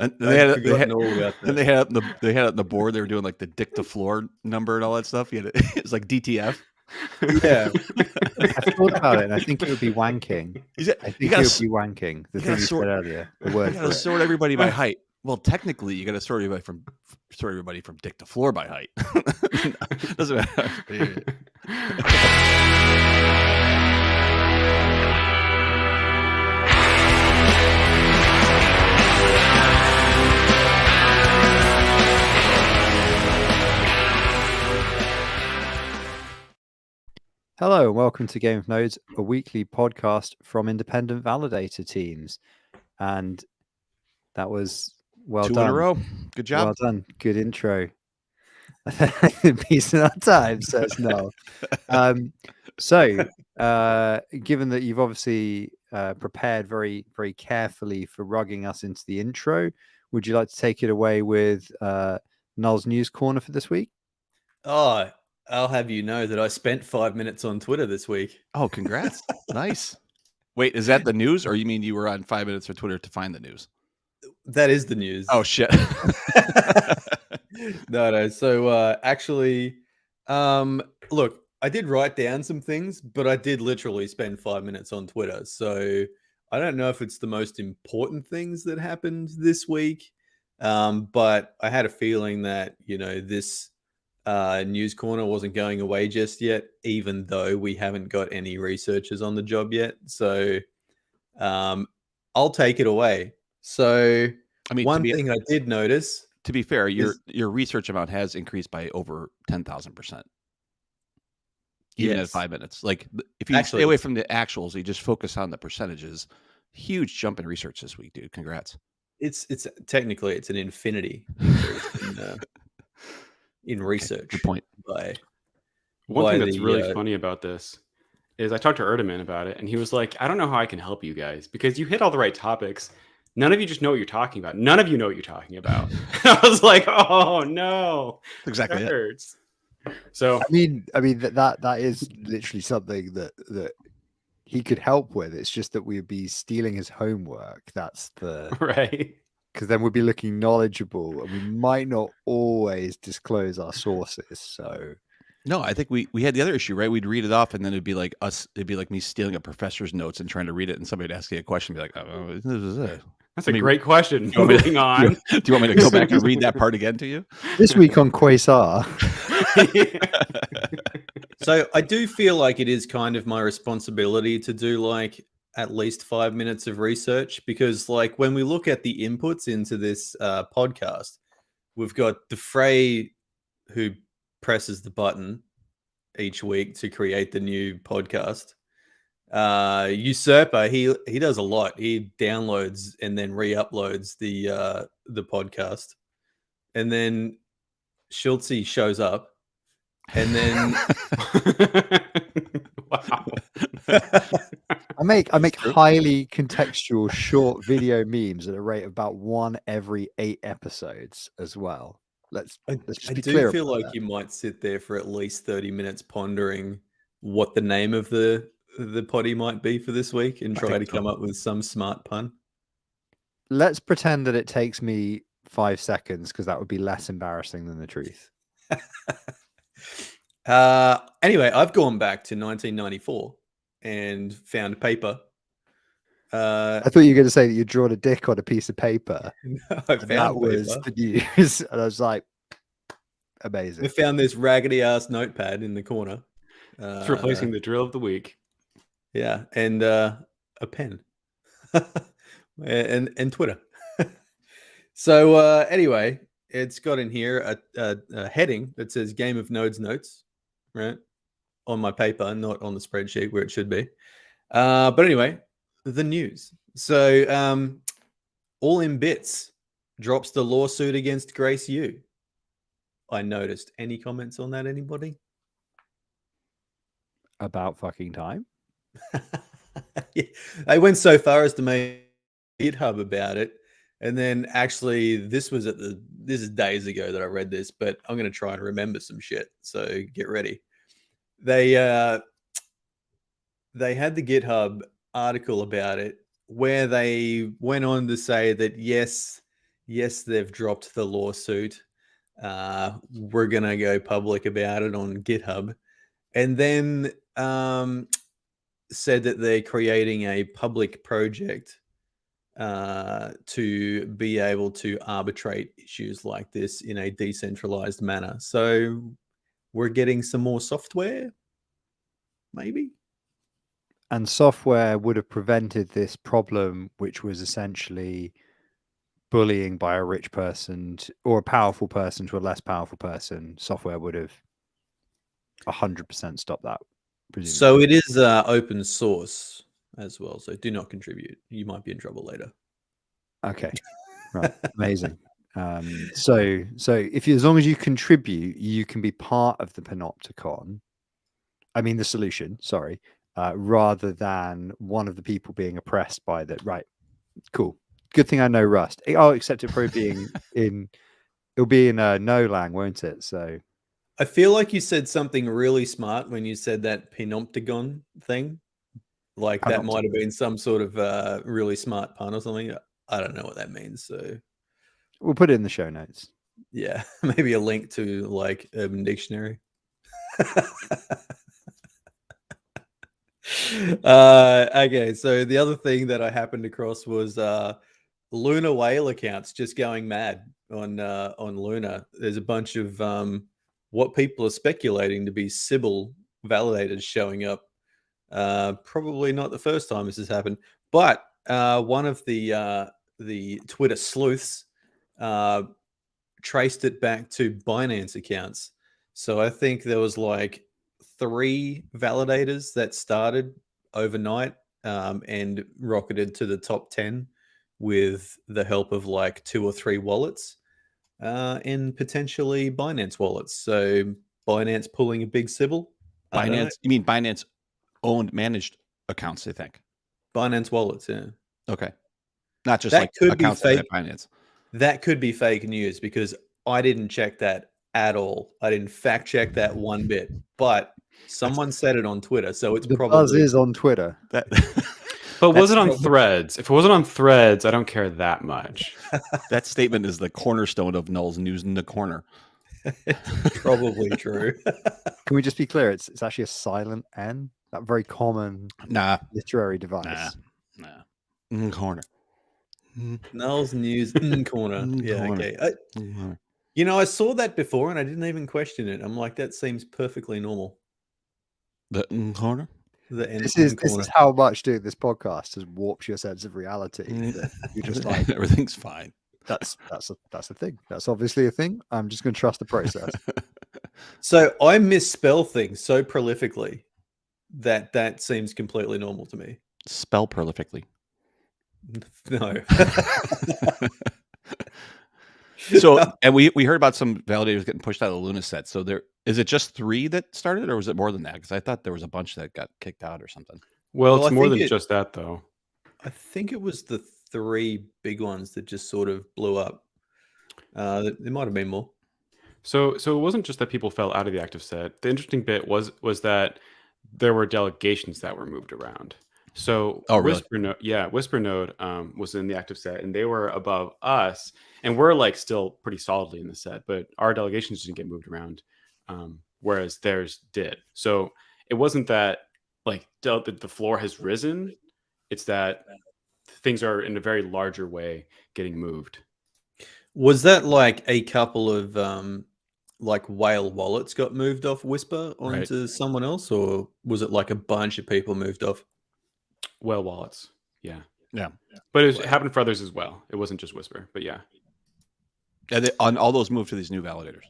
And I'd forgotten all about that. and they had it on the board. They were doing like the dictaflor number and all that stuff. It's like DTF. Yeah. I thought about it, and I think it would be wanking. I think it would be wanking. The thing you said earlier, the word. You got to sort everybody by height. Well, technically, you got to sort everybody from dick to floor by height. Doesn't matter. Hello and welcome to Game of Nodes, a weekly podcast from independent validator teams. And that was well 2 done. in a row. Good job. Well done. Good intro. Peace in our time, says no. Given that you've obviously prepared very, very carefully for rugging us into the intro, would you like to take it away with Null's News Corner for this week? Oh, I'll have you know that I spent 5 minutes on Twitter this week. Oh, congrats. Nice. Wait, is that the news, or you mean you were on 5 minutes of Twitter to find the news? That is the news. Oh, shit. No. So actually, look, I did write down some things, but I did literally spend 5 minutes on Twitter. So I don't know if it's the most important things that happened this week, but I had a feeling that, this news corner wasn't going away just yet, even though we haven't got any researchers on the job yet. So I'll take it away. So one thing I did notice, to be fair, your research amount has increased by over 10,000%. Even at 5 minutes. Like if you stay away from the actuals, you just focus on the percentages. Huge jump in research this week, dude. Congrats. It's technically it's an infinity increase in research. Okay, good point. One thing that's really funny about this is I talked to Erdeman about it, and he was like, I don't know how I can help you guys because you hit all the right topics. None of you just know what you're talking about. None of you know what you're talking about. I was like, oh no. Exactly. That hurts. So I mean that is literally something that he could help with. It's just that we'd be stealing his homework. That's the right. Because then we'd be looking knowledgeable, and we might not always disclose our sources. So no, I think we had the other issue, right? We'd read it off, and then it'd be like me stealing a professor's notes and trying to read it, and somebody'd ask you a question, be like, "Oh, this is it." That's a great question. Do you want me to go back and read that part again to you? This week on Quasar. So I do feel like it is kind of my responsibility to do like at least 5 minutes of research, because like when we look at the inputs into this podcast, we've got Defray, who presses the button each week to create the new podcast. Usurper, he does a lot. He downloads and then re-uploads the podcast, and then Schultzy shows up, and then wow. I make highly contextual short video memes at a rate of about 1 every 8 episodes as well. Let's just be clear. I do feel like you might sit there for at least 30 minutes pondering what the name of the potty might be for this week and try to come up with some smart pun. Let's pretend that it takes me 5 seconds, because that would be less embarrassing than the truth. Anyway, I've gone back to 1994 and found a paper. I thought you were going to say that you drawn a dick on a piece of paper. No, that was the news. And I was like, amazing. I found this raggedy ass notepad in the corner. It's replacing the drill of the week. Yeah, and a pen. and Twitter. So anyway, it's got in here a heading that says Game of Nodes Notes, right? On my paper, not on the spreadsheet where it should be. But anyway, the news. So All in Bits drops the lawsuit against Grace Yu. I noticed. Any comments on that, anybody? About fucking time? Yeah. I went so far as to make GitHub about it. And then actually, this is days ago that I read this, but I'm going to try and remember some shit. So get ready. They had the GitHub article about it where they went on to say that, yes, yes, they've dropped the lawsuit. We're going to go public about it on GitHub. And then said that they're creating a public project to be able to arbitrate issues like this in a decentralized manner. So we're getting some more software, maybe? And software would have prevented this problem, which was essentially bullying by a rich person or a powerful person to a less powerful person. Software would have 100% stopped that, presumably. So it is open source as well. So do not contribute. You might be in trouble later. Okay. Right. Amazing. So if you, as long as you contribute, you can be part of the panopticon. I mean, the solution, sorry, rather than one of the people being oppressed by that. Right. Cool. Good thing I know Rust. Oh, except it probably being it'll be in No-lang, won't it? So I feel like you said something really smart when you said that panopticon thing. Like that might have been some sort of really smart pun or something. I don't know what that means. So we'll put it in the show notes. Yeah, maybe a link to like Urban Dictionary. Okay, so the other thing that I happened across was Luna whale accounts just going mad on Luna. There's a bunch of what people are speculating to be Sybil validators showing up. Probably not the first time this has happened, but one of the Twitter sleuths traced it back to Binance accounts. So I think there was like 3 validators that started overnight and rocketed to the top 10 with the help of like 2 or 3 wallets and potentially Binance wallets. So Binance pulling a big Sybil. Binance? You mean Binance owned managed accounts? I think Binance wallets. Yeah. Okay. Not just that like could accounts be fake. At Binance. That could be fake news because I didn't check that at all. I didn't fact check that one bit, but someone said it on Twitter, so it's the probably buzz is on Twitter. But was it on Threads? If it wasn't on Threads, I don't care that much. That statement is the cornerstone of Null's News in the Corner. Probably true. Can we just be clear? It's actually a silent N, that very common literary device. Nah. Corner. Null's News in Corner. Yeah, okay. You know, I saw that before and I didn't even question it. I'm like, that seems perfectly normal. The corner? This is how much doing this podcast has warped your sense of reality. You're just like, everything's fine. That's a thing. That's obviously a thing. I'm just going to trust the process. So I misspell things so prolifically that seems completely normal to me. Spell prolifically. No. So, and we heard about some validators getting pushed out of the Luna set. So is it just 3 that started, or was it more than that? Because I thought there was a bunch that got kicked out or something. Well, it's more than just that, though. I think it was the 3 big ones that just sort of blew up. There might have been more. So it wasn't just that people fell out of the active set. The interesting bit was that there were delegations that were moved around. So Whisper was in the active set, and they were above us, and we're like still pretty solidly in the set, but our delegations didn't get moved around, whereas theirs did. So it wasn't that like the floor has risen; it's that things are in a very larger way getting moved. Was that like a couple of like whale wallets got moved off Whisper onto someone else, or was it like a bunch of people moved off? Whale wallets, yeah. But it happened for others as well. It wasn't just Whisper, but yeah. On all those moved to these new validators.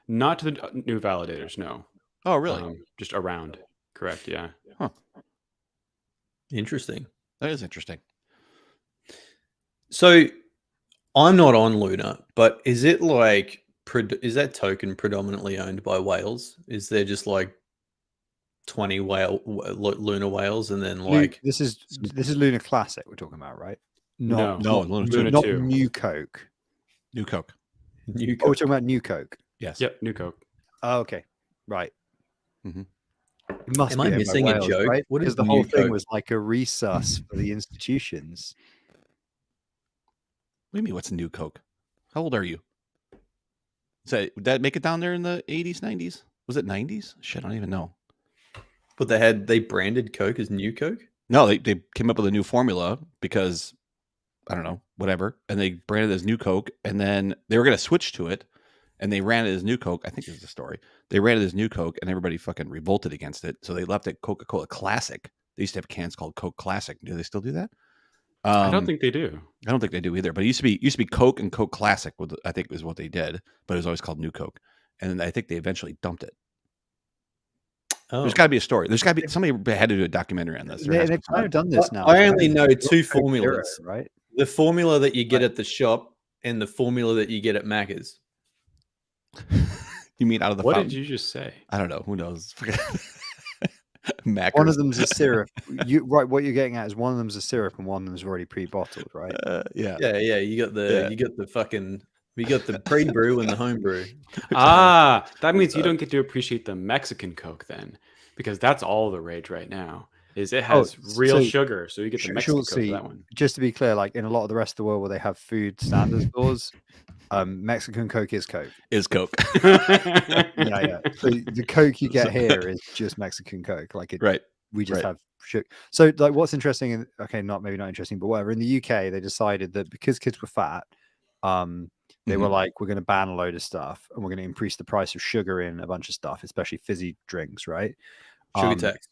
Not to the new validators, no. Oh, really? Just around. Correct, yeah. Huh. Interesting. That is interesting. So I'm not on Luna, but is it like is that token predominantly owned by whales? Is there just like 20 Luna whales, and then like this is Luna Classic we're talking about, right? No, Luna not 2. New Coke. New Coke. Oh, we're talking about New Coke. Yes. Yep, New Coke. Oh, okay. Right. Mm-hmm. It must Am be I missing whales, a joke? right? What is the whole thing was like a resus for the institutions. do you mean? What's new Coke? How old are you? Would that make it down there in the 80s, 90s? Was it 90s? Shit, I don't even know. But they branded Coke as New Coke? No, they came up with a new formula because I don't know, whatever, and they branded it as New Coke, and then they were going to switch to it, and they ran it as New Coke. I think this is the story. They ran it as New Coke, and everybody fucking revolted against it, so they left it Coca-Cola Classic. They used to have cans called Coke Classic. Do they still do that? I don't think they do. I don't think they do either. But it used to be Coke and Coke Classic. I think was what they did, but it was always called New Coke. And then I think they eventually dumped it. Oh. There's got to be a story. There's got to be somebody had to do a documentary on this. They've kind of done this now. I only know two formulas, right? The formula that you get at the shop and the formula that you get at Macca's. You mean out of the? What fountain? did you just say? I don't know. Who knows? One of them's a syrup. What you're getting at is one of them's a syrup and one of them's already pre-bottled, right? Yeah. You got the pre-brew and the home brew. That means you don't get to appreciate the Mexican Coke then, because that's all the rage right now. Is it has real sugar, so you get the Mexican Coke for that one. Just to be clear, like in a lot of the rest of the world where they have food standard stores, Mexican Coke is Coke. Is Coke. Yeah. So the Coke you get here is just Mexican Coke. Like it, right. We just have sugar. So like what's interesting, maybe not interesting, but whatever. In the UK, they decided that because kids were fat, they were like, we're going to ban a load of stuff and we're going to increase the price of sugar in a bunch of stuff, especially fizzy drinks, right? Sugar tax.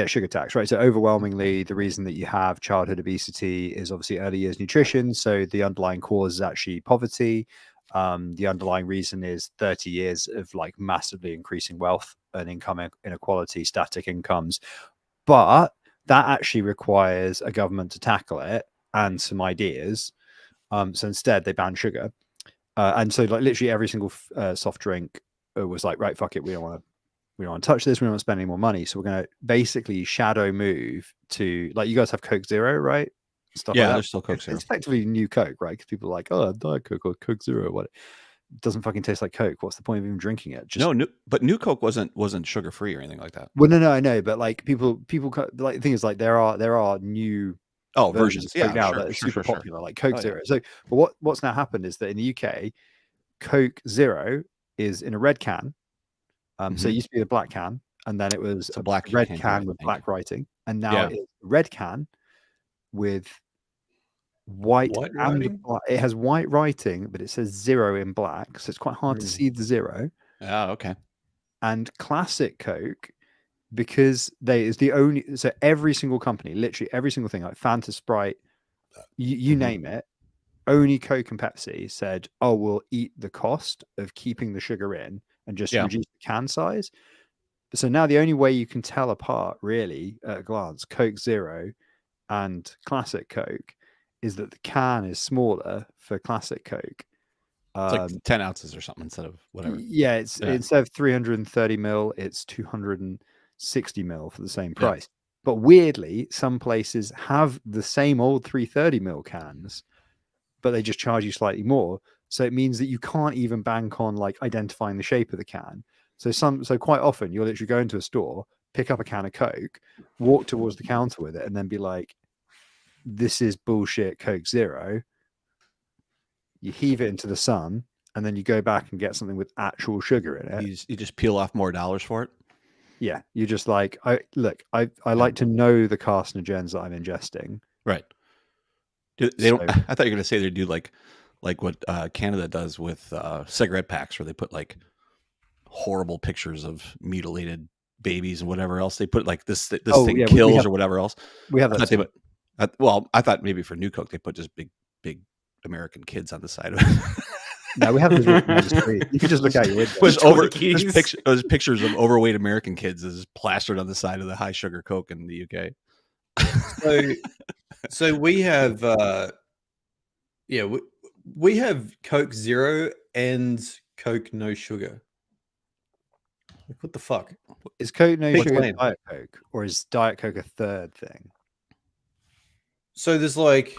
Sugar tax, right? So overwhelmingly, the reason that you have childhood obesity is obviously early years nutrition. So the underlying cause is actually poverty. The underlying reason is 30 years of like massively increasing wealth and income inequality, static incomes. But that actually requires a government to tackle it and some ideas. So instead, they banned sugar. And so like literally every single soft drink was like, right, fuck it, we don't want to touch this. We don't want to spend any more money. So we're going to basically shadow move to, like, you guys have Coke Zero, right? Stuff like that. There's still Coke Zero. It's effectively New Coke, right? Because people are like, oh, Diet Coke or Coke Zero. What? It doesn't fucking taste like Coke. What's the point of even drinking it? But New Coke wasn't sugar free or anything like that. Well, no, I know, but like people like the thing is like there are new versions now that are super popular, like Coke Zero. So, but what's now happened is that in the UK, Coke Zero is in a red can. So it used to be a black can, and then it was a red can with black writing, and now it's a red can with white writing. It has white writing, but it says zero in black, so it's quite hard to see the zero. Oh, okay. And classic Coke, because is the only, so every single company, literally every single thing, like Fanta, Sprite, you name it, only Coke and Pepsi said, oh, we'll eat the cost of keeping the sugar in and just reduce the can size. So now the only way you can tell apart, really, at a glance, Coke Zero and Classic Coke is that the can is smaller for Classic Coke. It's like 10 ounces or something instead of whatever. Yeah, instead of 330 mil, it's 260 mil for the same price. Yeah. But weirdly, some places have the same old 330 mil cans, but they just charge you slightly more. So it means that you can't even bank on like identifying the shape of the can. So quite often you'll literally go into a store, pick up a can of Coke, walk towards the counter with it, and then be like, this is bullshit Coke Zero. You heave it into the sun, and then you go back and get something with actual sugar in it. You just peel off more dollars for it. Yeah, you're just like, I like to know the carcinogens that I'm ingesting. Right. I thought you were going to say they do like what Canada does with cigarette packs, where they put like horrible pictures of mutilated babies and whatever else. They put like this thing kills or whatever else. We have that. I thought maybe for New Coke they put just big American kids on the side of it. No, we have this. You can just look out your window. There's pictures of overweight American kids is plastered on the side of the high sugar Coke in the UK. So we have we have Coke Zero and Coke No Sugar. Like, what the fuck? Is Coke No Sugar Diet Coke, or is Diet Coke a third thing? So there's like,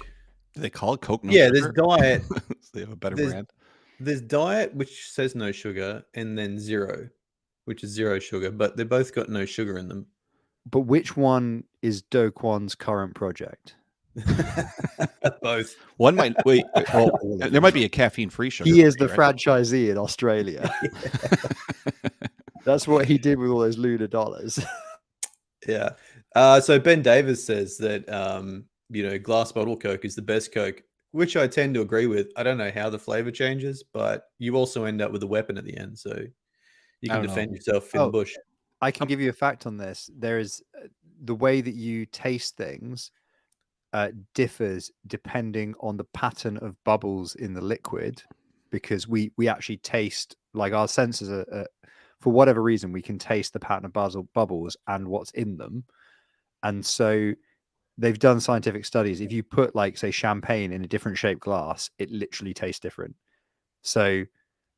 do they call it Coke No Sugar? Yeah, there's Diet. They have a better brand. There's Diet, which says no sugar, and then Zero, which is zero sugar, but they both got no sugar in them. But which one is Do Kwon's current project? Both. One might wait. Well, there might be a caffeine-free sugar. He is the franchisee in Australia. That's what he did with all those lunar dollars. Yeah. So Ben Davis says that glass bottle Coke is the best Coke, which I tend to agree with. I don't know how the flavor changes, but you also end up with a weapon at the end, so you can defend yourself in the bush. I can give you a fact on this. There is the way that you taste things differs depending on the pattern of bubbles in the liquid, because we actually taste, like, our senses are for whatever reason, we can taste the pattern of bubbles and what's in them. And so they've done scientific studies. If you put, like, say, champagne in a different shaped glass, it literally tastes different. So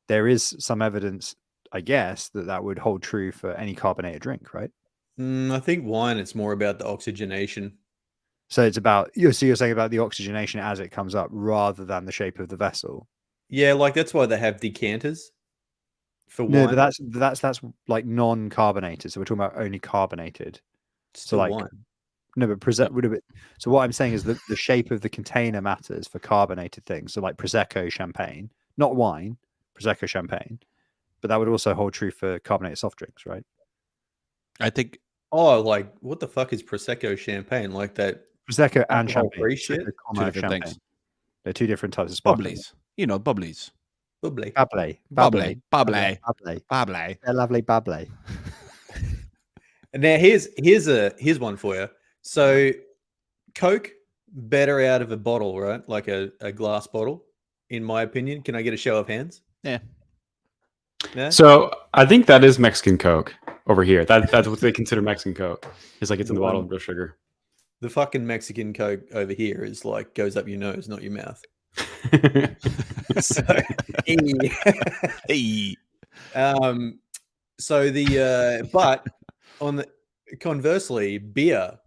there is some evidence, I guess, that would hold true for any carbonated drink, right? I think wine, it's more about the oxygenation. So it's about, you're saying about the oxygenation as it comes up rather than the shape of the vessel. Yeah, like that's why they have decanters for wine. No, but that's like non-carbonated. So we're talking about only carbonated. Still so like wine. No, but so what I'm saying is that the shape of the container matters for carbonated things. So like Prosecco champagne, not wine, Prosecco champagne. But that would also hold true for carbonated soft drinks, right? I think. Oh, like what the fuck is Prosecco champagne? Like that Prosecco and champagne. Shit? Two different things. They're two different types of sparkling. Bubblies. You know, bubblies. Bubbly. Bubbly. They're lovely bubbly. And now here's one for you. So Coke, better out of a bottle, right? Like a glass bottle, in my opinion. Can I get a show of hands? Yeah. So I think that is Mexican Coke over here. That's what they consider Mexican Coke. It's like it's in the bottle of real sugar. The fucking Mexican Coke over here is like goes up your nose, not your mouth. So, hey. So the but on the conversely, beer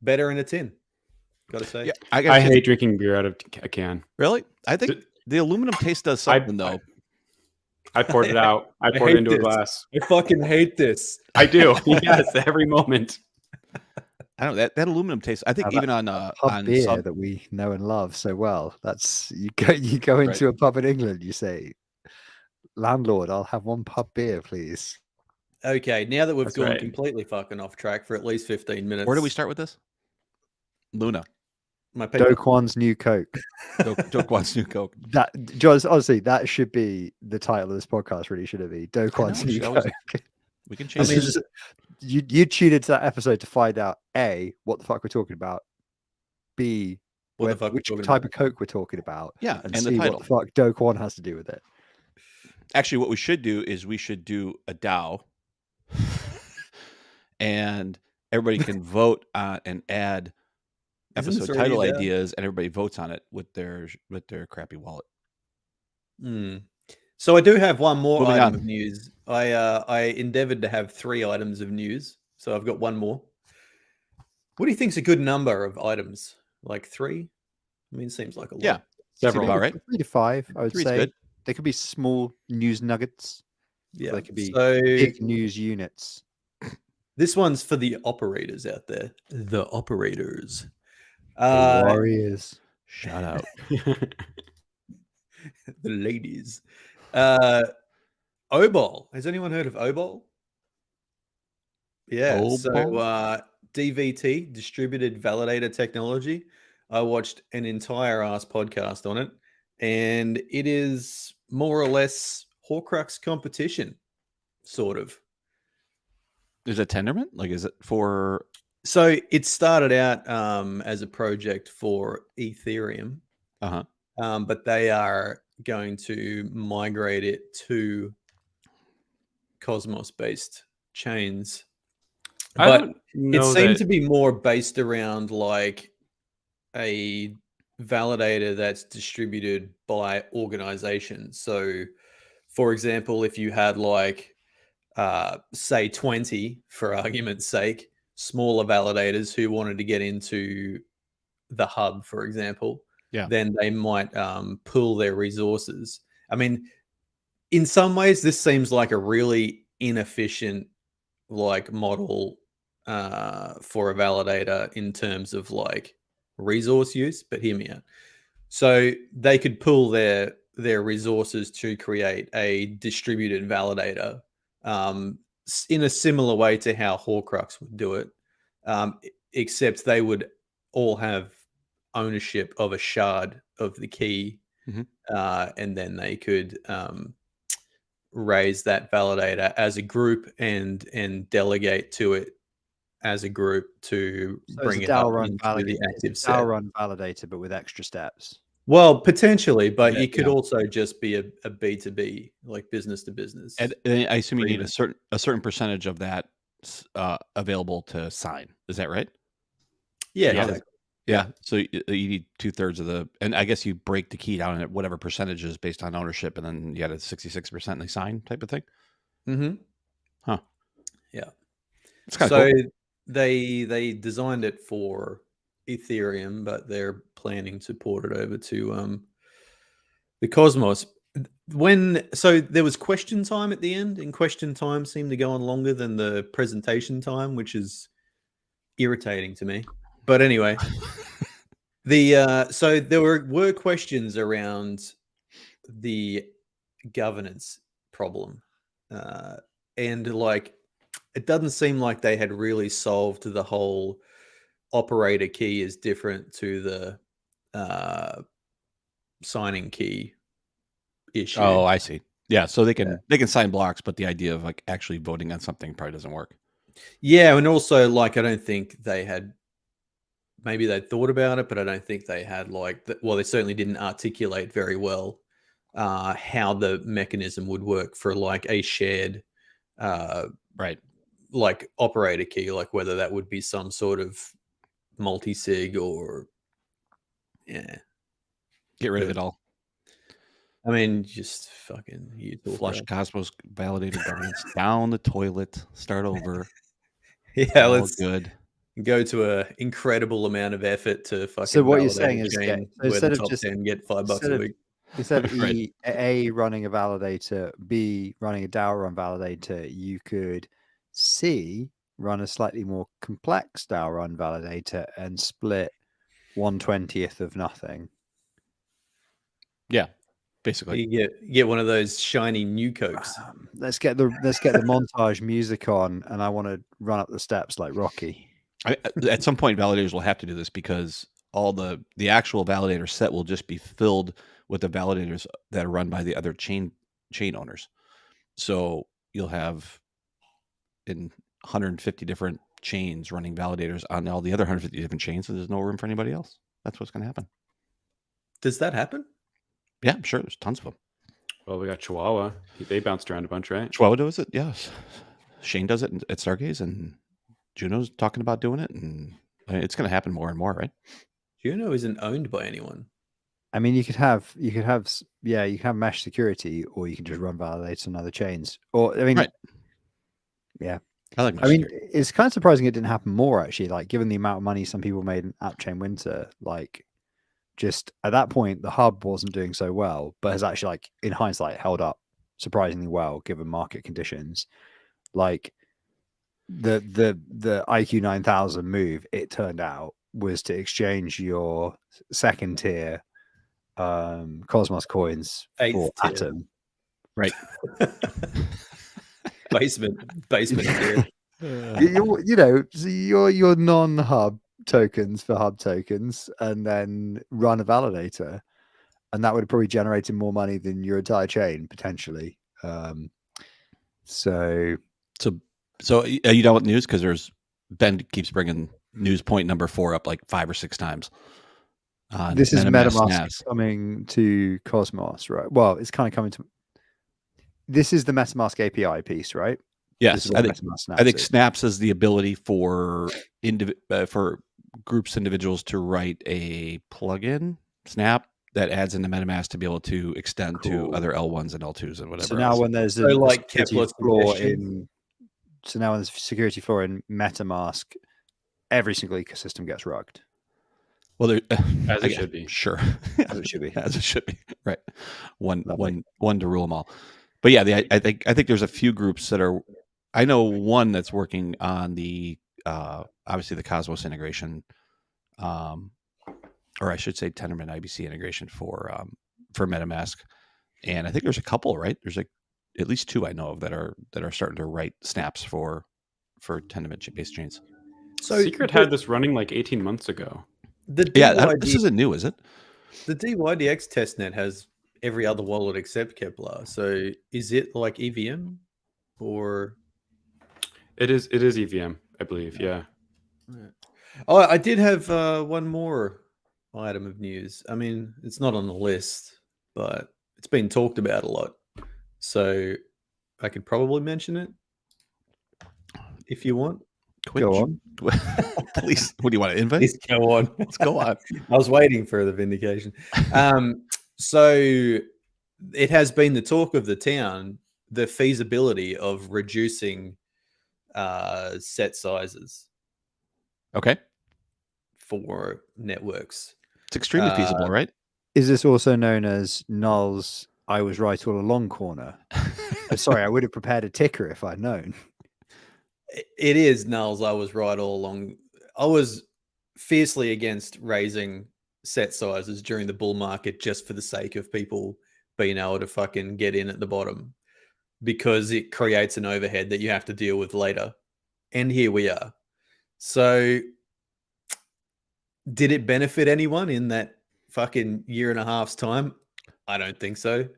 better in a tin. Gotta say, yeah, I hate drinking beer out of a can. Really? I think the aluminum taste does something though. I poured it out. I poured it into a glass. I fucking hate this. I do. Yes, every moment. I don't know that aluminum taste. I think even on pub beer that we know and love so well. That's you go into a pub in England. You say, "Landlord, I'll have one pub beer, please." Okay, now that we've gone completely fucking off track for at least 15 minutes. Where do we start with this? Luna. Do Kwon's new Coke. Do Kwon's new Coke. That, John, honestly, that should be the title of this podcast. Really, should it be Do Kwon's new Coke? We can change it. You tuned into that episode to find out A, what the fuck we're talking about, B, which type of Coke we're talking about, yeah, and C, the title. What the fuck Do Kwon has to do with it. Actually, what we should do is we should do a DAO, and everybody can vote on and add episode title ideas, and everybody votes on it with their crappy wallet. So I do have one more item of news. I endeavored to have 3 items of news, so I've got one more. What do you think is a good number of items? Like 3? I mean, it seems like a lot. Yeah, several. All right, 3 to 5. I would say good. They could be small news nuggets. Yeah, they could be big news units. This one's for the operators out there. The operators. The warriors. Shout out. The ladies. OBOL. Has anyone heard of OBOL? Yeah. OBOL? So DVT, distributed validator technology. I watched an entire ass podcast on it, and it is more or less Horcrux competition, sort of. Is it Tendermint? Like, is it for? So it started out as a project for Ethereum, but they are going to migrate it to Cosmos-based chains. But it seemed to be more based around like a validator that's distributed by organizations. So, for example, if you had like, say 20, for argument's sake, smaller validators who wanted to get into the hub, for example, then they might pool their resources. I mean, in some ways, this seems like a really inefficient like model for a validator in terms of like resource use, but hear me out. So they could pool their resources to create a distributed validator in a similar way to how Horcrux would do it, except they would all have ownership of a shard of the key, and then they could raise that validator as a group and delegate to it as a group to bring it up into the active set. DAO run validator, but with extra steps. Well, potentially, but it could also just be a B2B, like business to business. And I assume you need a certain percentage of that available to sign. Is that right? Yeah, exactly. Yeah. So you need 2/3 of the, and I guess you break the key down at whatever percentages based on ownership, and then you got a 66% they sign type of thing. Mm-hmm. Huh. Yeah. It's kind of cool. They designed it for Ethereum, but they're planning to port it over to the Cosmos. So there was question time at the end, and question time seemed to go on longer than the presentation time, which is irritating to me. But anyway, so there were questions around the governance problem, and like it doesn't seem like they had really solved the whole operator key is different to the signing key issue. Oh, I see. Yeah, so they can sign blocks, but the idea of like actually voting on something probably doesn't work. Yeah, and also like I don't think they had. Maybe they thought about it, but I don't think they had well, they certainly didn't articulate very well how the mechanism would work for like a shared, right, like operator key, like whether that would be some sort of multi-sig or get rid of it all. I mean, just fucking flush Cosmos validator governance down the toilet, start over. Yeah, let's good. Go to an incredible amount of effort to fucking. So what you're saying is, instead of just 10 get $5 a week. Instead of A running a validator, B running a DAO run validator, you could C run a slightly more complex DAO run validator and split 1/20th of nothing. Yeah, basically. You get one of those shiny new Cokes. Let's get the montage music on, and I want to run up the steps like Rocky. At some point, validators will have to do this because all the actual validator set will just be filled with the validators that are run by the other chain owners. So you'll have in 150 different chains running validators on all the other 150 different chains, so there's no room for anybody else. That's what's going to happen. Does that happen? Yeah, I'm sure. There's tons of them. Well, we got Chihuahua. They bounced around a bunch, right? Chihuahua does it, yes. Shane does it at Stargaze, and Juno's talking about doing it, and it's going to happen more and more, right? Juno isn't owned by anyone. I mean, you could have mesh security, or you can just run validators on other chains. Or I mean, right. Yeah, I like mesh security. It's kind of surprising it didn't happen more actually. Like, given the amount of money some people made in AppChain Winter, like, just at that point the hub wasn't doing so well, but has actually, like, in hindsight, held up surprisingly well given market conditions. Like, the IQ 9000 move, it turned out, was to exchange your second tier Cosmos coins for Atom, right? basement tier. your non-hub tokens for hub tokens, and then run a validator, and that would have probably generated more money than your entire chain potentially. So are you done with news? Because Ben keeps bringing news point number 4 up like 5 or 6 times. This is MetaMask coming to Cosmos, right? Well, it's kind of coming to. This is the MetaMask API piece, right? Yes, I think Snaps is the ability for groups, individuals to write a plugin, Snap, that adds into MetaMask to be able to extend to other L1s and L2s and whatever. So now when there's a security flaw in MetaMask, every single ecosystem gets rugged. Well, as it should be. Sure. As it should be. As it should be. Right. One to rule them all. But yeah, I think there's a few groups that are. I know one that's working on the obviously the Cosmos integration. or I should say Tendermint IBC integration for MetaMask. And I think there's a couple, right? There's like at least 2 I know of that are starting to write snaps for Tendermint based chains. So Secret had this running like 18 months ago. This isn't new, is it? The DYDX testnet has every other wallet except Kepler. So is it like EVM or? It is EVM, I believe. Yeah. Oh, I did have one more item of news. I mean, it's not on the list, but it's been talked about a lot. So I could probably mention it if you want. Twitch. Go on. Please. What do you want to invite? Please go on. Let's go on. I was waiting for the vindication. So it has been the talk of the town, the feasibility of reducing set sizes. Okay. For networks. It's extremely feasible, right? Is this also known as Null's I was right all along corner? Sorry, I would have prepared a ticker if I'd known. It is Null's I was right all along. I was fiercely against raising set sizes during the bull market just for the sake of people being able to fucking get in at the bottom, because it creates an overhead that you have to deal with later. And here we are. So did it benefit anyone in that fucking year and a half's time? I don't think so.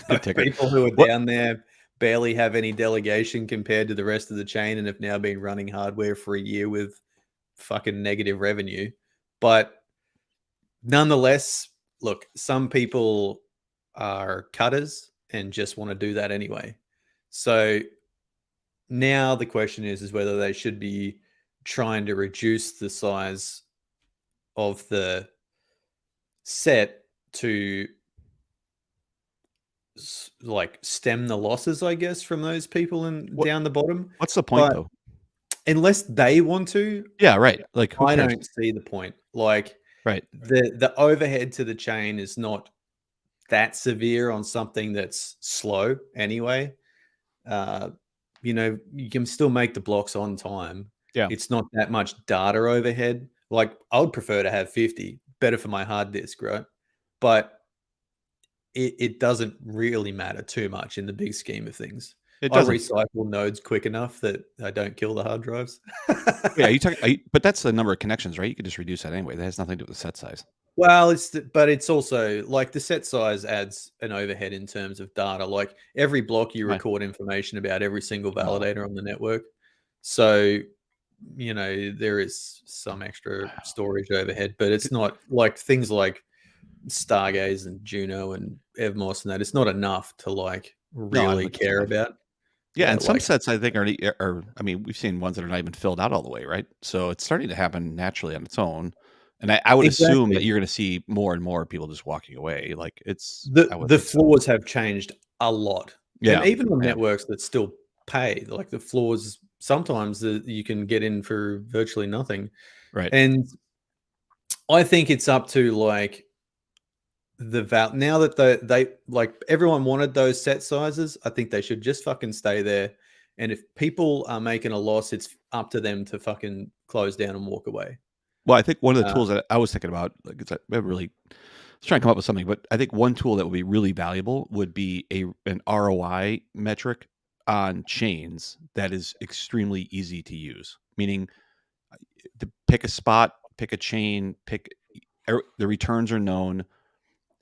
People who are down there barely have any delegation compared to the rest of the chain and have now been running hardware for a year with fucking negative revenue. But nonetheless, look, some people are cutters and just want to do that anyway. So now the question is whether they should be trying to reduce the size of the set to like stem the losses, I guess, from those people down the bottom. What's the point, though? Unless they want to. Yeah, right. Like, who cares? I don't see the point. Like, right. The overhead to the chain is not that severe on something that's slow anyway. You know, you can still make the blocks on time. Yeah. It's not that much data overhead. Like, I would prefer to have 50, better for my hard disk, right? But it doesn't really matter too much in the big scheme of things. I recycle nodes quick enough that I don't kill the hard drives. Yeah, but that's the number of connections, right? You could just reduce that anyway. That has nothing to do with the set size. Well, but it's also like the set size adds an overhead in terms of data. Like every block you record information about every single validator on the network. So, you know, there is some extra storage overhead, but it's not like things like Stargaze and Juno and Evmos and that. It's not enough to like really care about. Yeah, and some sets I think are. I mean, we've seen ones that are not even filled out all the way, right? So it's starting to happen naturally on its own. And I would assume that you're going to see more and more people just walking away. Like it's the floors have changed a lot. Yeah, and even on networks that still pay, like the floors sometimes you can get in for virtually nothing. Right. And I think it's up to like now that they like everyone wanted those set sizes. I think they should just fucking stay there. And if people are making a loss, it's up to them to fucking close down and walk away. Well, I think one of the tools that I was thinking about, like, I was trying to come up with something, but I think one tool that would be really valuable would be an ROI metric on chains that is extremely easy to use. Meaning, to pick a spot, pick a chain, the returns are known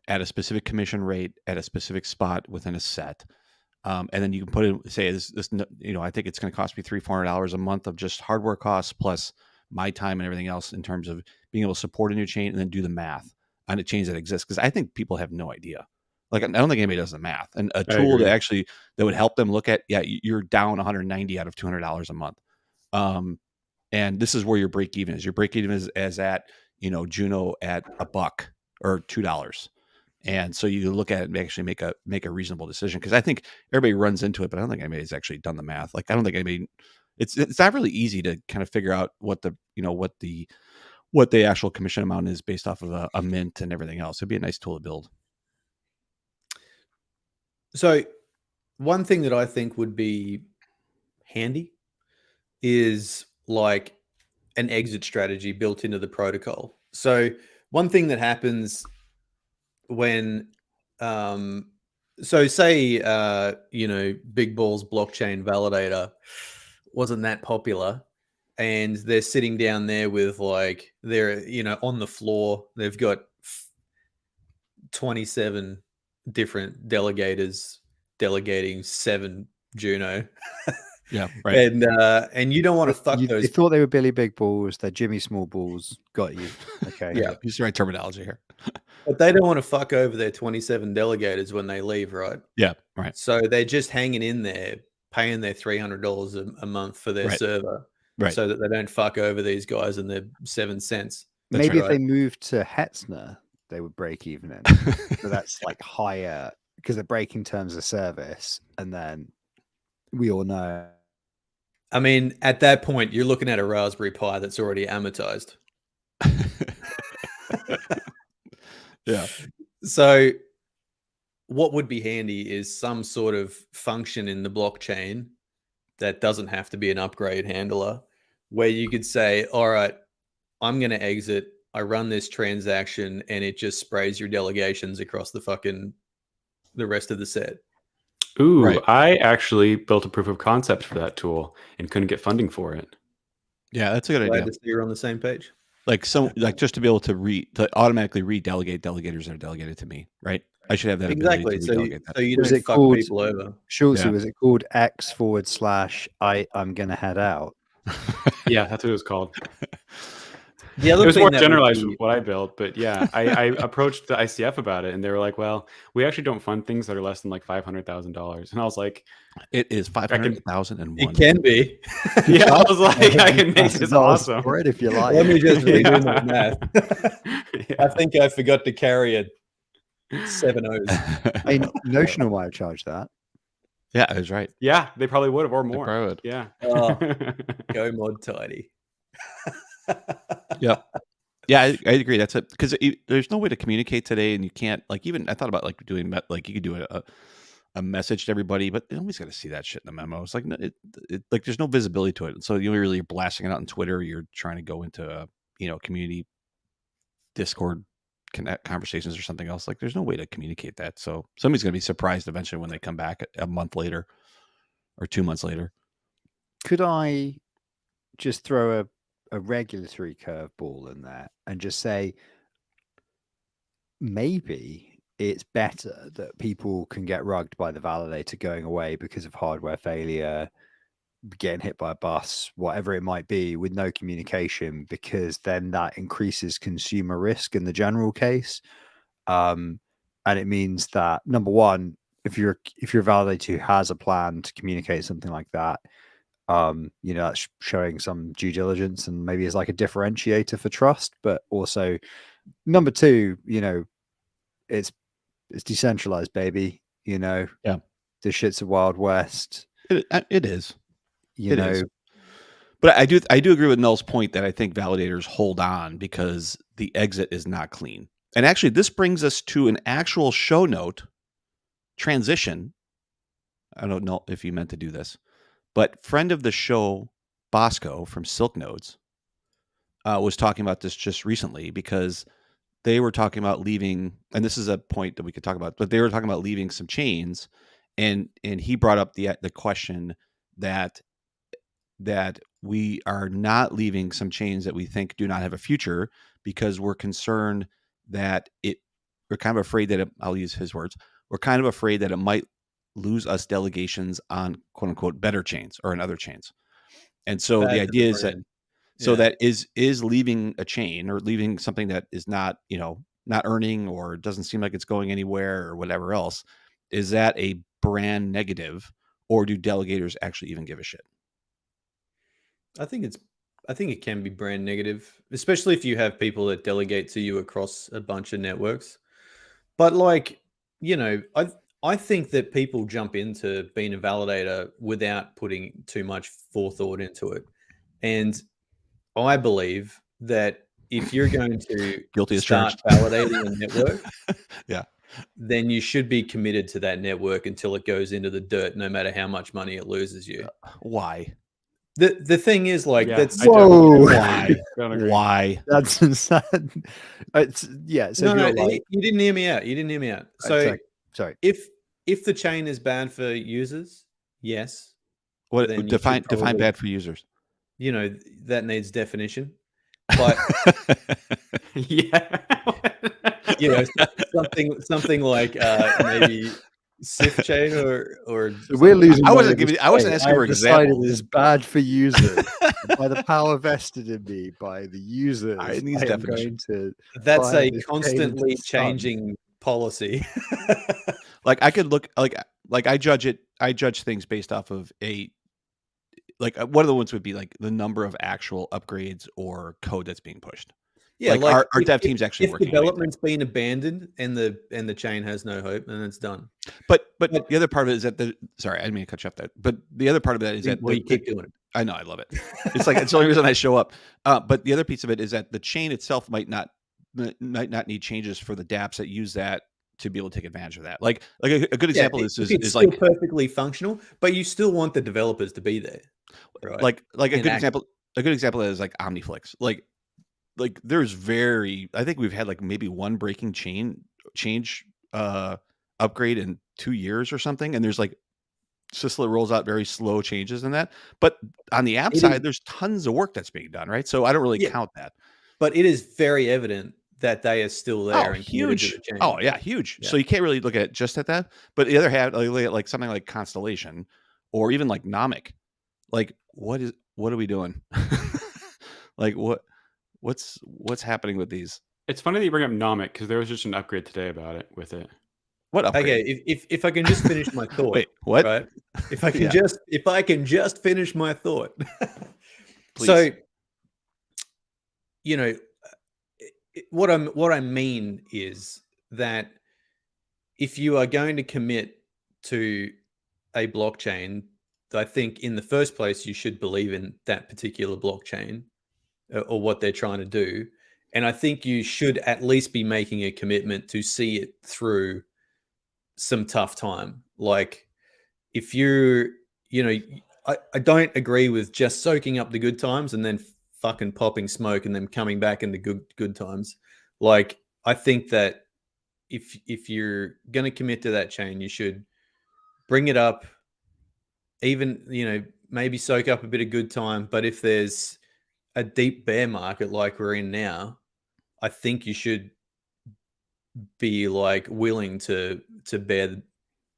at a specific commission rate at a specific spot within a set. And then you can put in, say, this, you know, I think it's going to cost me $300-400 a month of just hardware costs plus my time and everything else in terms of being able to support a new chain and then do the math on a chains that exists. Because I think people have no idea. Like, I don't think anybody does the math. And a tool that would help them look at, you're down $190 out of $200 a month. And this is where your break even is. Your break even is at, you know, Juno at $1 or $2. And so you look at it and actually make a reasonable decision. Because I think everybody runs into it, but I don't think anybody's actually done the math. Like, I don't think anybody. It's not really easy to kind of figure out what the actual commission amount is based off of a mint and everything else. It'd be a nice tool to build. So one thing that I think would be handy is like an exit strategy built into the protocol. So one thing that happens when, so say, Big Ball's blockchain validator wasn't that popular, and they're sitting down there with they're on the floor, they've got 27 different delegators delegating 7 Juno. Yeah, right. And you don't want to fuck those. You thought they were Billy Big Balls, they're Jimmy Small Balls. Got you. Okay. Yeah, use the right terminology here. But they don't want to fuck over their 27 delegators when they leave, right? Yeah, right. So they're just hanging in there, paying their $300 a month for their server, so that they don't fuck over these guys and their 7 cents. Maybe if they moved to Hetzner, they would break even in. So that's higher because they're breaking terms of service, and then we all know. I mean, at that point, you're looking at a Raspberry Pi that's already amortized. Yeah. So what would be handy is some sort of function in the blockchain that doesn't have to be an upgrade handler, where you could say, all right, I'm going to exit. I run this transaction and it just sprays your delegations across the rest of the set. Ooh, I actually built a proof of concept for that tool and couldn't get funding for it. Yeah, that's a good idea. Glad to see you're on the same page. Just to be able to automatically redelegate delegators that are delegated to me, right? I should have that exactly. ability to redelegate that. So you don't fuck people over. Schultzy, was it called X/I'm gonna head out? Yeah, that's what it was called. The other it was more generalized with what I built, but yeah, I approached the ICF about it, and they were like, "Well, we actually don't fund things that are less than $500,000." And I was like, "It is 500,001." It can be. Yeah, I was like, "I can make this awesome for it if you like." Let me just redo my math. I think I forgot to carry a 7 O's. I mean, Notional might have charged that. Yeah, I was right. Yeah, they probably would have, or more. Would. Yeah. Go mod tidy. Yep. Yeah, I agree. That's it, because there's no way to communicate today, and you can't even. I thought about doing you could do a message to everybody, but nobody's got to see that shit in the memo. It's there's no visibility to it. So you're really blasting it out on Twitter. You're trying to go into a community Discord conversations or something else. There's no way to communicate that. So somebody's going to be surprised eventually when they come back a month later or 2 months later. Could I just throw a regulatory curveball in there and just say maybe it's better that people can get rugged by the validator going away because of hardware failure, getting hit by a bus, whatever it might be, with no communication, because then that increases consumer risk in the general case. And it means that, number one, if you're a validator who has a plan to communicate something like that, that's showing some due diligence and maybe is a differentiator for trust. But also, number two, it's decentralized, baby. Yeah, this shit's a Wild West. It is. It is. But I do agree with Null's point that I think validators hold on because the exit is not clean. And actually, this brings us to an actual show note transition. I don't know if you meant to do this, but friend of the show, Bosco from Silk Nodes, was talking about this just recently, because they were talking about leaving, and this is a point that we could talk about, but they were talking about leaving some chains, and he brought up the question that we are not leaving some chains that we think do not have a future, because we're concerned that we're kind of afraid that I'll use his words, we're kind of afraid that it might lose us delegations on quote unquote better chains or in other chains. And so the idea is that, that is leaving a chain or leaving something that is not, not earning or doesn't seem like it's going anywhere or whatever else. Is that a brand negative, or do delegators actually even give a shit? I think it can be brand negative, especially if you have people that delegate to you across a bunch of networks. But I think that people jump into being a validator without putting too much forethought into it. And I believe that if you're going to start validating a network, then you should be committed to that network until it goes into the dirt, no matter how much money it loses you. Why? The thing is, like, that's why that's insane. So no, you didn't hear me out. You didn't hear me out. So sorry. If the chain is bad for users, yes. What define bad for users? You know, that needs definition. But yeah, you know, something like maybe SIF chain or we're losing. I wasn't asking for examples. It's bad for users by the power vested in me by the users. That's a constantly changing policy. Like I could look like I judge things based off of one of the ones would be like the number of actual upgrades or code that's being pushed. Yeah, like our dev team's actually working. If development's been abandoned and the chain has no hope, then it's done. But the other part of it is that sorry, I didn't mean to cut you off that. But the other part of that is that you keep doing it. I know, I love it. It's like it's the only reason I show up. But the other piece of it is that the chain itself might not need changes for the dApps that use that to be able to take advantage of that. Like a good example is still like perfectly functional, but you still want the developers to be there. Right? Like a good example is like OmniFlix. Like there's I think we've had like maybe one breaking change upgrade in 2 years or something, and there's like Sysla rolls out very slow changes in that. But on the app side, there's tons of work that's being done, right? So I don't really count that. But it is very evident that they are still there. And huge. Oh yeah, huge. Yeah. So you can't really look at it just at that. But the other hand, like something like Constellation or even like Nomic, like what are we doing? Like what's happening with these? It's funny that you bring up Nomic because there was just an upgrade today about it with it. What upgrade? Okay, if I can just finish my thought. Wait, what? Right? If I can just finish my thought. Please. So, you know, what I mean is that if you are going to commit to a blockchain, I think in the first place you should believe in that particular blockchain or what they're trying to do, and I think you should at least be making a commitment to see it through some tough time. Like if I don't agree with just soaking up the good times and then fucking popping smoke and then coming back in the good times. Like I think that if you're going to commit to that chain, you should bring it up, even, maybe soak up a bit of good time. But if there's a deep bear market like we're in now, I think you should be like willing to bear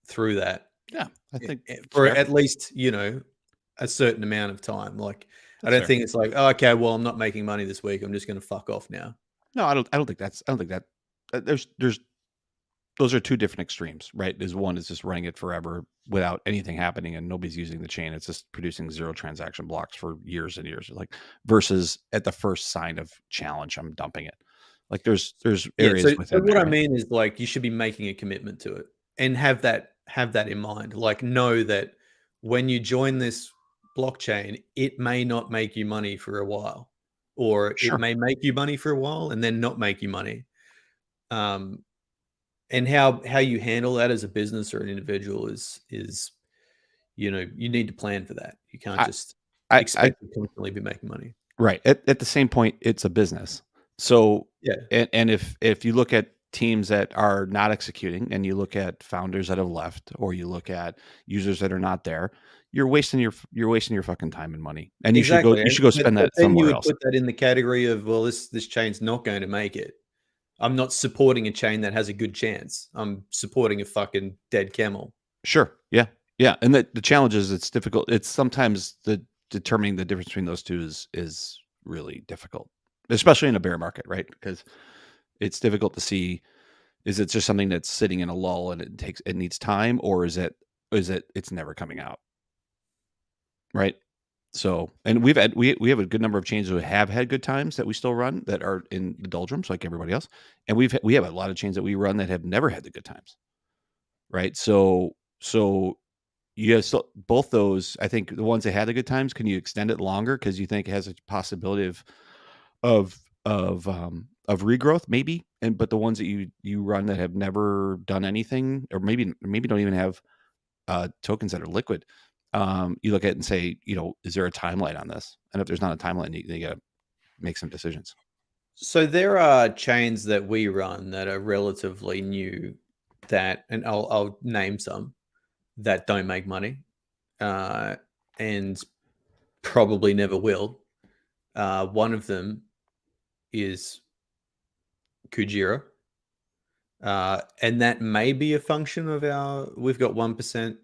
through that. Yeah, I think for at least, a certain amount of time. Like I don't think it's like, oh, okay, well, I'm not making money this week, I'm just going to fuck off now. No, I don't think that there's those are two different extremes, right? There's one is just running it forever without anything happening and nobody's using the chain. It's just producing 0 transaction blocks for years and years. Like versus at the first sign of challenge, I'm dumping it. Like there's areas within. So what I mean is like you should be making a commitment to it and have that in mind. Like know that when you join this blockchain, it may not make you money for a while, or it may make you money for a while and then not make you money. And how you handle that as a business or an individual is you need to plan for that. You can't just expect to constantly be making money. Right. At the same point, it's a business. So and if you look at teams that are not executing and you look at founders that have left or you look at users that are not there, you're wasting your fucking time and money. And you should go spend that somewhere else. Put that in the category of, well, this chain's not going to make it. I'm not supporting a chain that has a good chance. I'm supporting a fucking dead camel. Sure. Yeah. Yeah. And the challenge is it's difficult. It's sometimes determining the difference between those two is really difficult, especially in a bear market, right? Because it's difficult to see, is it just something that's sitting in a lull and it needs time, or is it it's never coming out? Right. So, and we have a good number of chains that have had good times that we still run that are in the doldrums like everybody else. And we have a lot of chains that we run that have never had the good times. Right. So you have both those. I think the ones that had the good times, can you extend it longer because you think it has a possibility of regrowth, maybe? But the ones that you run that have never done anything, or maybe don't even have tokens that are liquid, you look at it and say, is there a timeline on this? And if there's not a timeline, you got to make some decisions. So there are chains that we run that are relatively new and I'll name some that don't make money and probably never will. One of them is Kujira. And that may be a function of we've got 1%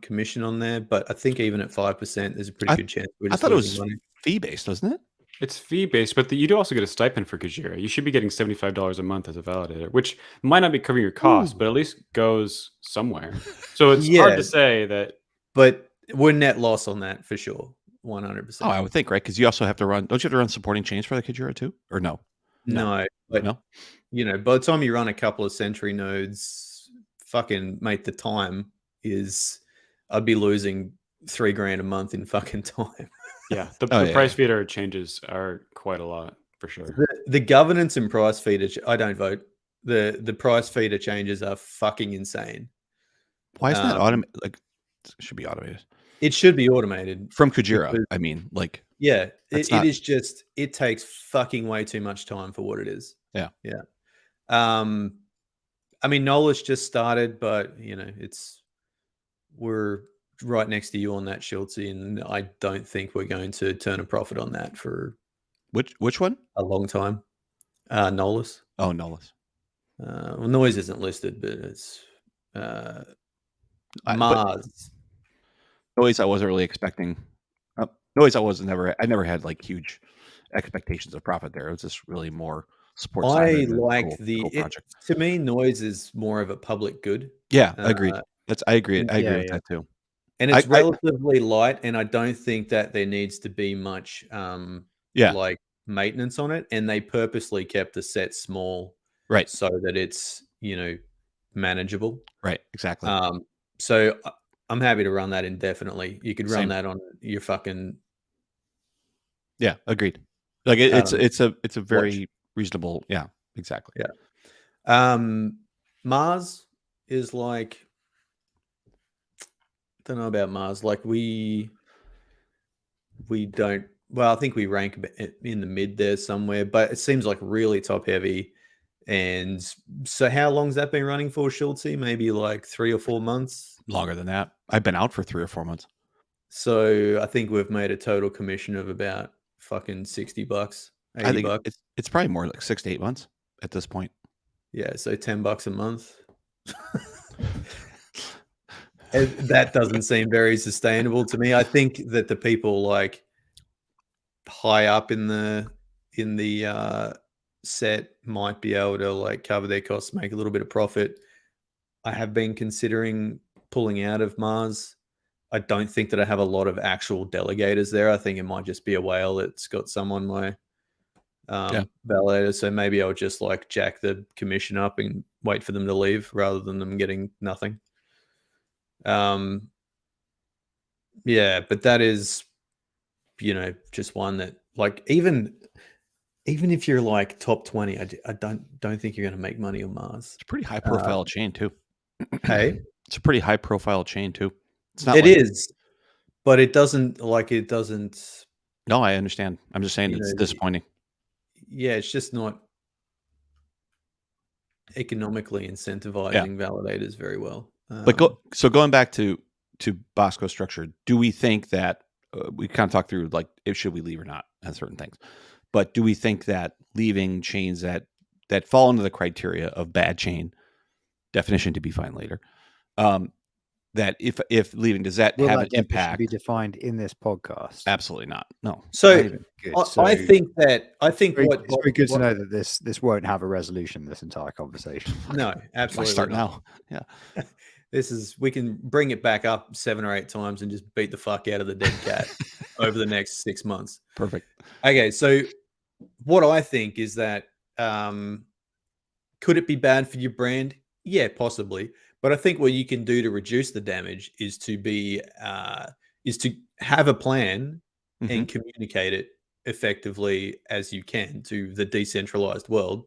commission on there, but I think even at 5%, there's a pretty good chance we're just losing money. Fee-based, wasn't it? It's fee-based, but you do also get a stipend for Kujira. You should be getting $75 a month as a validator, which might not be covering your costs, but at least goes somewhere. So it's hard to say that. But we're net loss on that for sure, 100%. Oh, I would think, right? Because you also have to run. Don't you have to run supporting chains for the Kujira too, or no? No, but by the time you run a couple of Sentry nodes, fucking mate, the time is I'd be losing $3,000 a month in fucking time. Yeah, the price feeder changes are quite a lot for sure. The governance and price feeder, I don't vote. The price feeder changes are fucking insane. Why isn't that automated? Like, it should be automated. It should be automated from Kujira. I mean, like, yeah, it is just it takes fucking way too much time for what it is. Yeah. I mean, Knowledge just started, but we're right next to you on that, Schultz, and I don't think we're going to turn a profit on that for which one? A long time. Nolus. Oh, Nolus. Well, Noise isn't listed, but it's Mars. Noise, I wasn't really expecting. Noise, I never had like huge expectations of profit there. It was just really more support. I like cool project. To me, Noise is more of a public good. Yeah, agreed. I agree. I agree with that too. And it's relatively light, and I don't think that there needs to be much like maintenance on it. And they purposely kept the set small, right, so that it's manageable. Right, exactly. So I'm happy to run that indefinitely. You could run that on your fucking. Yeah, agreed. Like it's a very reasonable. Yeah, exactly. Yeah. Mars is like. Don't know about Mars. Like we don't. Well, I think we rank in the mid there somewhere, but it seems like really top heavy. And so, how long's that been running for, Schultz? Maybe like 3 or 4 months. Longer than that. I've been out for 3 or 4 months. So I think we've made a total commission of about fucking $60, $80. I think it's probably more like 6 to 8 months at this point. Yeah, so $10 a month. That doesn't seem very sustainable to me. I think that the people like high up in the set might be able to like cover their costs, make a little bit of profit. I have been considering pulling out of Mars. I don't think that I have a lot of actual delegators there. I think it might just be a whale that's got some on my validator. So maybe I'll just like jack the commission up and wait for them to leave rather than them getting nothing. Yeah, but that is, just one that like even if you're like top 20, I don't think you're going to make money on Mars. It's a pretty high profile chain too. Hey, it's a pretty high profile chain too. It's not. It is, but it doesn't. No, I understand. I'm just saying it's disappointing. Yeah, it's just not economically incentivizing validators very well. But going back to Bosco structure, do we think that we kind of talked through like should we leave or not on certain things, but do we think that leaving chains that fall into the criteria of bad chain definition to be fine later, that if leaving, does that have an impact? Be defined in this podcast? Absolutely not. No. So I think it's very good to know that this won't have a resolution. This entire conversation. No, absolutely. I start now. Yeah. We can bring it back up 7 or 8 times and just beat the fuck out of the dead cat over the next 6 months. Perfect. Okay, so what I think is that could it be bad for your brand? Yeah, possibly. But I think what you can do to reduce the damage is to have a plan and communicate it effectively as you can to the decentralized world,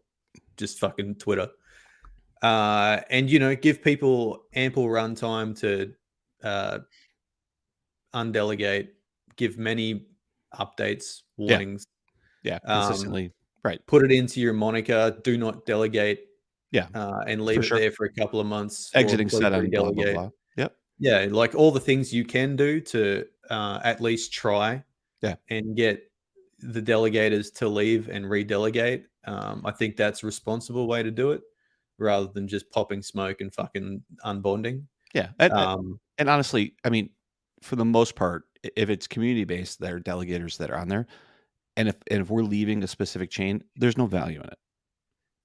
just fucking Twitter. And give people ample runtime to undelegate, give many updates, warnings. Yeah, consistently. Right. Put it into your moniker. Do not delegate. Yeah. And leave it there for a couple of months. Exiting set on blah, blah, blah. Yep. Yeah, like all the things you can do to at least try and get the delegators to leave and redelegate. I think that's a responsible way to do it rather than just popping smoke and fucking unbonding. Yeah. And honestly, I mean, for the most part, if it's community-based, there are delegators that are on there. And if we're leaving a specific chain, there's no value in it.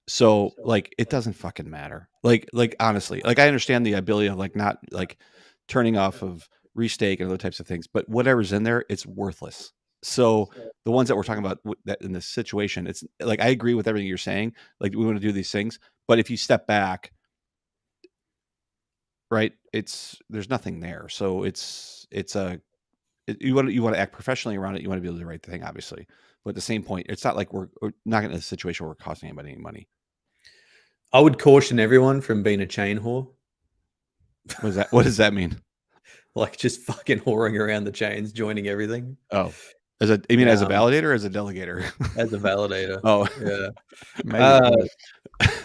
So like, it doesn't fucking matter. Like honestly, like I understand the ability of like not like turning off of restake and other types of things, but whatever's in there, it's worthless. So the ones that we're talking about that in this situation, it's like, I agree with everything you're saying. Like we want to do these things, but if you step back, right, there's nothing there. So you want to act professionally around it. You want to be able to do the right thing, obviously. But at the same point, it's not like we're not in a situation where we're costing anybody any money. I would caution everyone from being a chain whore. What does that mean? Like just fucking whoring around the chains, joining everything. Oh, as a validator or as a delegator? As a validator. Oh, yeah.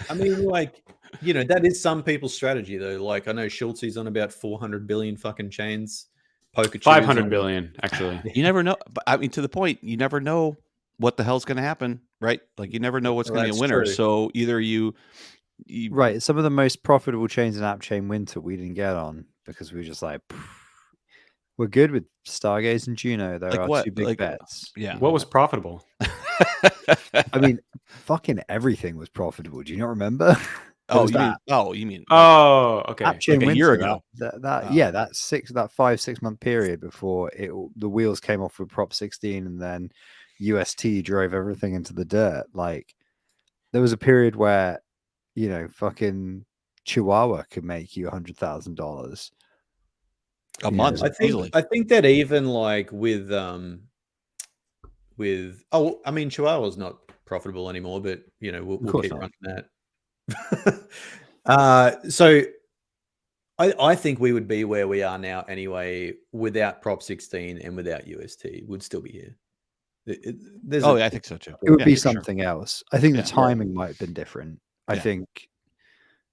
I mean, like, you know, that is some people's strategy though. Like I know Schultze's on about 400 billion fucking chains. 500 billion, actually. You never know. But I mean, to the point, you never know what the hell's going to happen, right? Like you never know what's going to be a winner. True. So either you right. Some of the most profitable chains in App Chain Winter we didn't get on because we were just like, we're good with Stargaze and Juno. There are two big bets. Yeah. What was profitable? I mean, fucking everything was profitable. Do you not remember? You mean okay. App Chain like a year ago. That 5-6 month period before the wheels came off with Prop 16 and then UST drove everything into the dirt. Like there was a period where, you know, fucking Chihuahua could make you $100,000 a month. I think that even like with I mean, Chihuahua's not profitable anymore, but you know, we'll keep running that. So I think we would be where we are now anyway without Prop 16 and without UST. Would still be here. I think so too. It would be something else. I think the timing might have been different. I think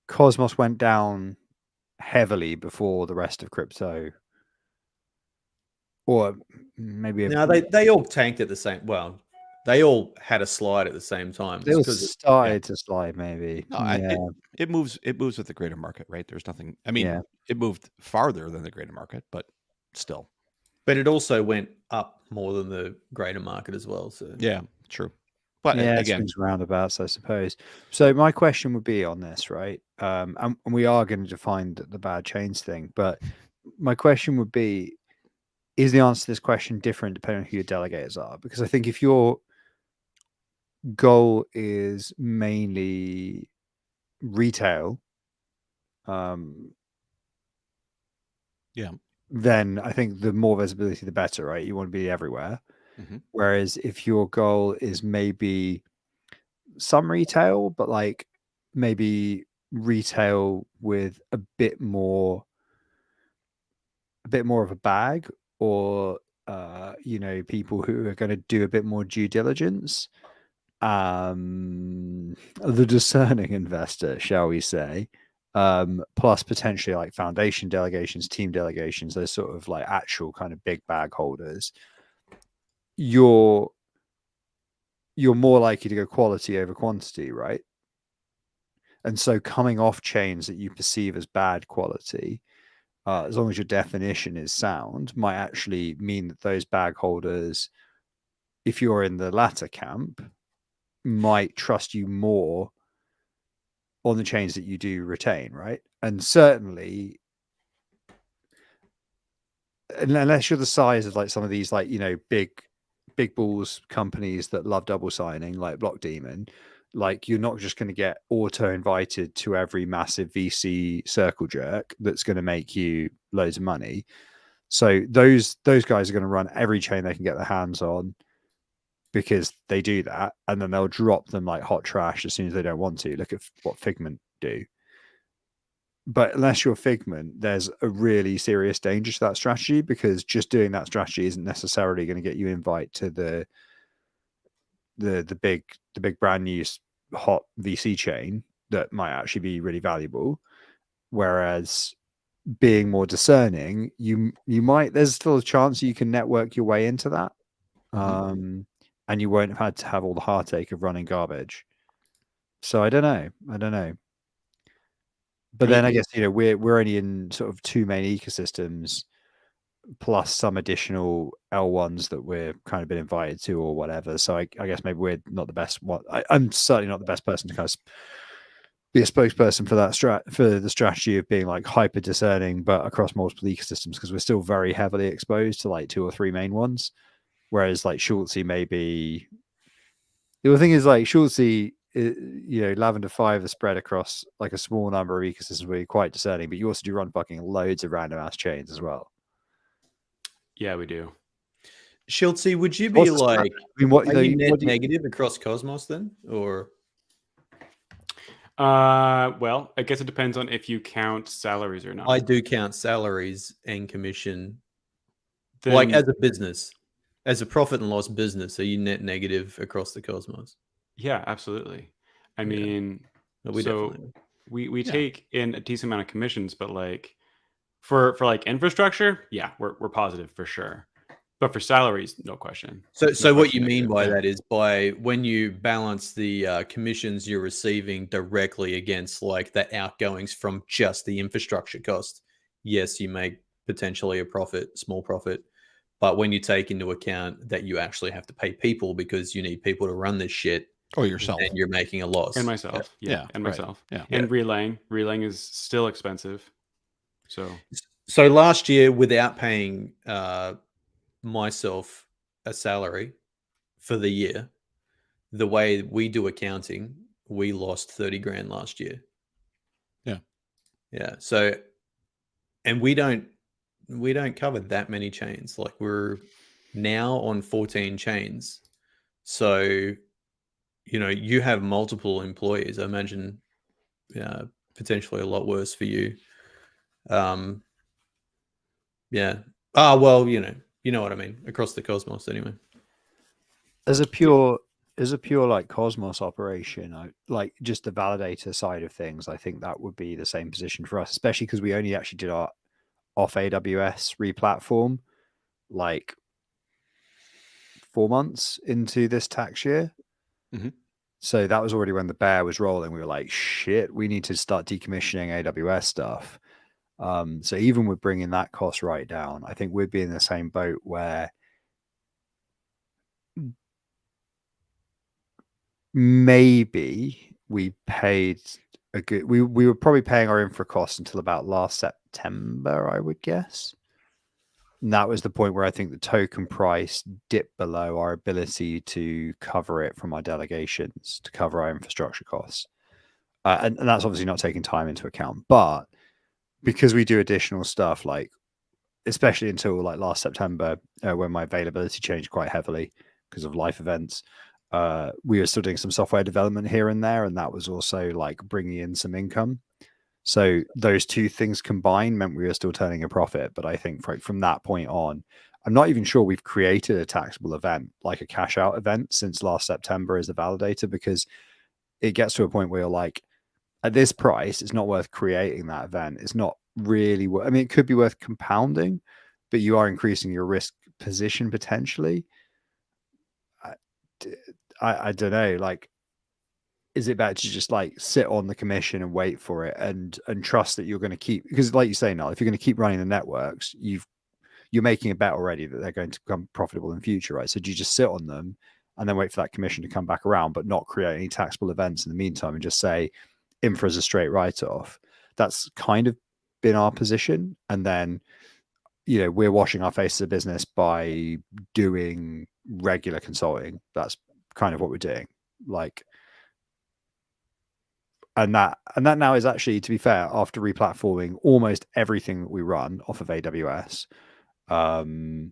Cosmos went down heavily before the rest of crypto, or maybe they all tanked at the same. Well, they all had a slide at the same time. They all started to slide, maybe. No, it moves with the greater market, right? There's nothing. I mean, it moved farther than the greater market, but still. But it also went up more than the greater market as well. So yeah, true. But again, it's roundabouts, I suppose. So my question would be on this, right? And we are going to define the bad chains thing, but my question would be: is the answer to this question different depending on who your delegators are? Because I think if your goal is mainly retail, then I think the more visibility, the better, right? You want to be everywhere. Mm-hmm. Whereas if your goal is maybe some retail, but like maybe retail with a bit more of a bag, or you know, people who are going to do a bit more due diligence, the discerning investor, shall we say, plus potentially like foundation delegations, team delegations, those sort of like actual kind of big bag holders, you're more likely to go quality over quantity, right? And so coming off chains that you perceive as bad quality, as long as your definition is sound, might actually mean that those bag holders, if you're in the latter camp, might trust you more on the chains that you do retain, right? And certainly, unless you're the size of like some of these, like, you know, big balls companies that love double signing, like Block Demon, like you're not just going to get auto invited to every massive VC circle jerk that's going to make you loads of money. So those guys are going to run every chain they can get their hands on, because they do that, and then they'll drop them like hot trash as soon as they don't want to. Look at what Figment do. But unless you're Figment, there's a really serious danger to that strategy, because just doing that strategy isn't necessarily going to get you invite to the big brand new hot VC chain that might actually be really valuable. Whereas being more discerning, you might, there's still a chance you can network your way into that. And you won't have had to have all the heartache of running garbage. So I don't know. But then I guess, we're only in sort of two main ecosystems, plus some additional L1s that we're kind of been invited to or whatever. So I guess maybe we're not the best one. I'm certainly not the best person to kind of be a spokesperson for that for the strategy of being like hyper discerning, but across multiple ecosystems, because we're still very heavily exposed to like 2 or 3 main ones. Whereas like Schultzy maybe, the thing is like Schultzy, Lavender 5 is spread across like a small number of ecosystems where you're quite discerning, but you also do run fucking loads of random ass chains as well. Yeah, we do. Schultzy, would you be like, are you net negative across Cosmos then, or? Well, I guess it depends on if you count salaries or not. I do count salaries and commission. Then, like as a business, as a profit and loss business, are you net negative across the Cosmos? Yeah, absolutely. I mean, we take in a decent amount of commissions, but like for like infrastructure, yeah, we're positive for sure. But for salaries, no question. So what you mean by that is by when you balance the commissions you're receiving directly against like the outgoings from just the infrastructure cost, yes, you make potentially a profit, small profit. But when you take into account that you actually have to pay people because you need people to run this shit, or yourself, and you're making a loss. And myself, and myself, yeah. And relaying is still expensive. So last year, without paying myself a salary for the year, the way we do accounting, we lost 30 grand last year. Yeah. So, and we don't cover that many chains. Like we're now on 14 chains. So, you have multiple employees. I imagine potentially a lot worse for you. Yeah. Well, you know what I mean, across the Cosmos anyway. As a pure like Cosmos operation, like just the validator side of things, I think that would be the same position for us, especially because we only actually did our off AWS replatform like 4 months into this tax year. So that was already when the bear was rolling. We were like, shit, we need to start decommissioning AWS stuff. So even with bringing that cost right down, I think we'd be in the same boat where maybe we paid a good, we were probably paying our infra costs until about last September, I would guess. And that was the point where I think the token price dipped below our ability to cover it from our delegations, to cover our infrastructure costs. And that's obviously not taking time into account. But because we do additional stuff, like especially until like last September, when my availability changed quite heavily because of life events, we were still doing some software development here and there. And that was also like bringing in some income. So those two things combined meant we were still turning a profit. But I think from that point on, I'm not even sure we've created a taxable event, like a cash out event, since last September as a validator, because it gets to a point where you're like, at this price, it's not worth creating that event. It's not really I mean, it could be worth compounding, but you are increasing your risk position potentially. I don't know, like, is it better to just like sit on the commission and wait for it and trust that you're going to keep, because like you say, Noel, if you're going to keep running the networks, you're making a bet already that they're going to become profitable in future, right? So do you just sit on them and then wait for that commission to come back around, but not create any taxable events in the meantime and just say infra is a straight write-off? That's kind of been our position. And then, we're washing our face as a business by doing regular consulting. That's kind of what we're doing. Like, and that now is actually, to be fair, after replatforming almost everything that we run off of AWS, the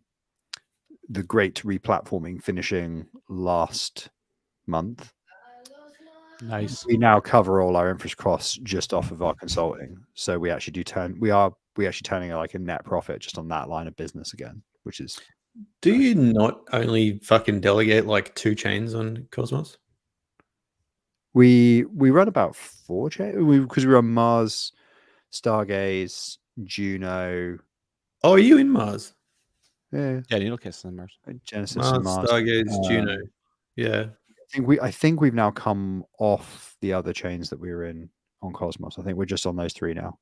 great replatforming finishing last month, Nice. We now cover all our infrastructure costs just off of our consulting. So we actually we actually turning like a net profit just on that line of business again, which is. Do you not only fucking delegate like 2 chains on Cosmos? We run about 4 chains because we run Mars, Stargaze, Juno. Oh, are you in Mars? Yeah, Needle Kiss and Mars. Genesis Mars, and Mars. Stargaze, Juno. Yeah. I think we've now come off the other chains that we were in on Cosmos. I think we're just on those 3 now.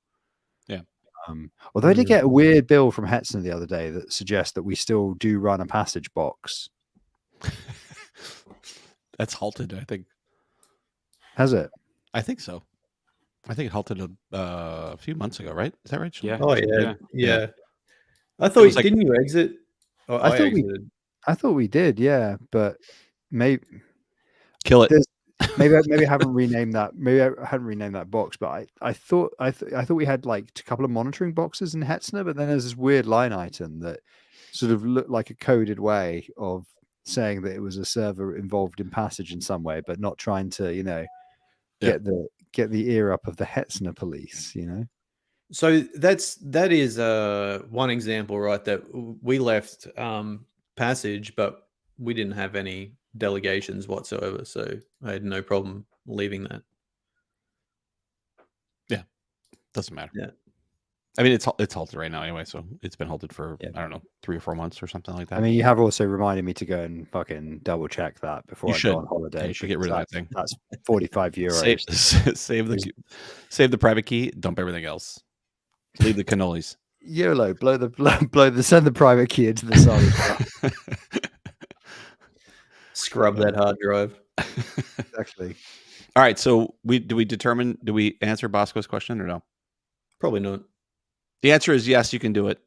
Yeah. Although I did get a weird bill from Hetzner the other day that suggests that we still do run a passage box. That's halted, I think. Has it? I think so. I think it halted a few months ago, right? Is that right, Sean? Yeah. Oh yeah. I thought was like- didn't you exit? Oh, I exited. I thought we did, yeah, but maybe Kill it. maybe I haven't renamed that. Maybe I hadn't renamed that box, but I thought we had like a couple of monitoring boxes in Hetzner, but then there's this weird line item that sort of looked like a coded way of saying that it was a server involved in passage in some way, but not trying to, get the ear up of the Hetzner police, So that is one example, right? That we left passage, but we didn't have any delegations whatsoever, so I had no problem leaving that. Yeah, doesn't matter. Yeah, I mean it's halted right now anyway, so it's been halted for I don't know 3 or 4 months or something like that. I mean, you have also reminded me to go and fucking double check that before I go on holiday. Yeah, you should get rid of that thing. That's €45. Save the private key, dump everything else. Leave the cannolis. YOLO, send the private key into the solid. scrub that hard drive. Exactly. All right, so do we answer Bosco's question or no? Probably not. The answer is yes, you can do it.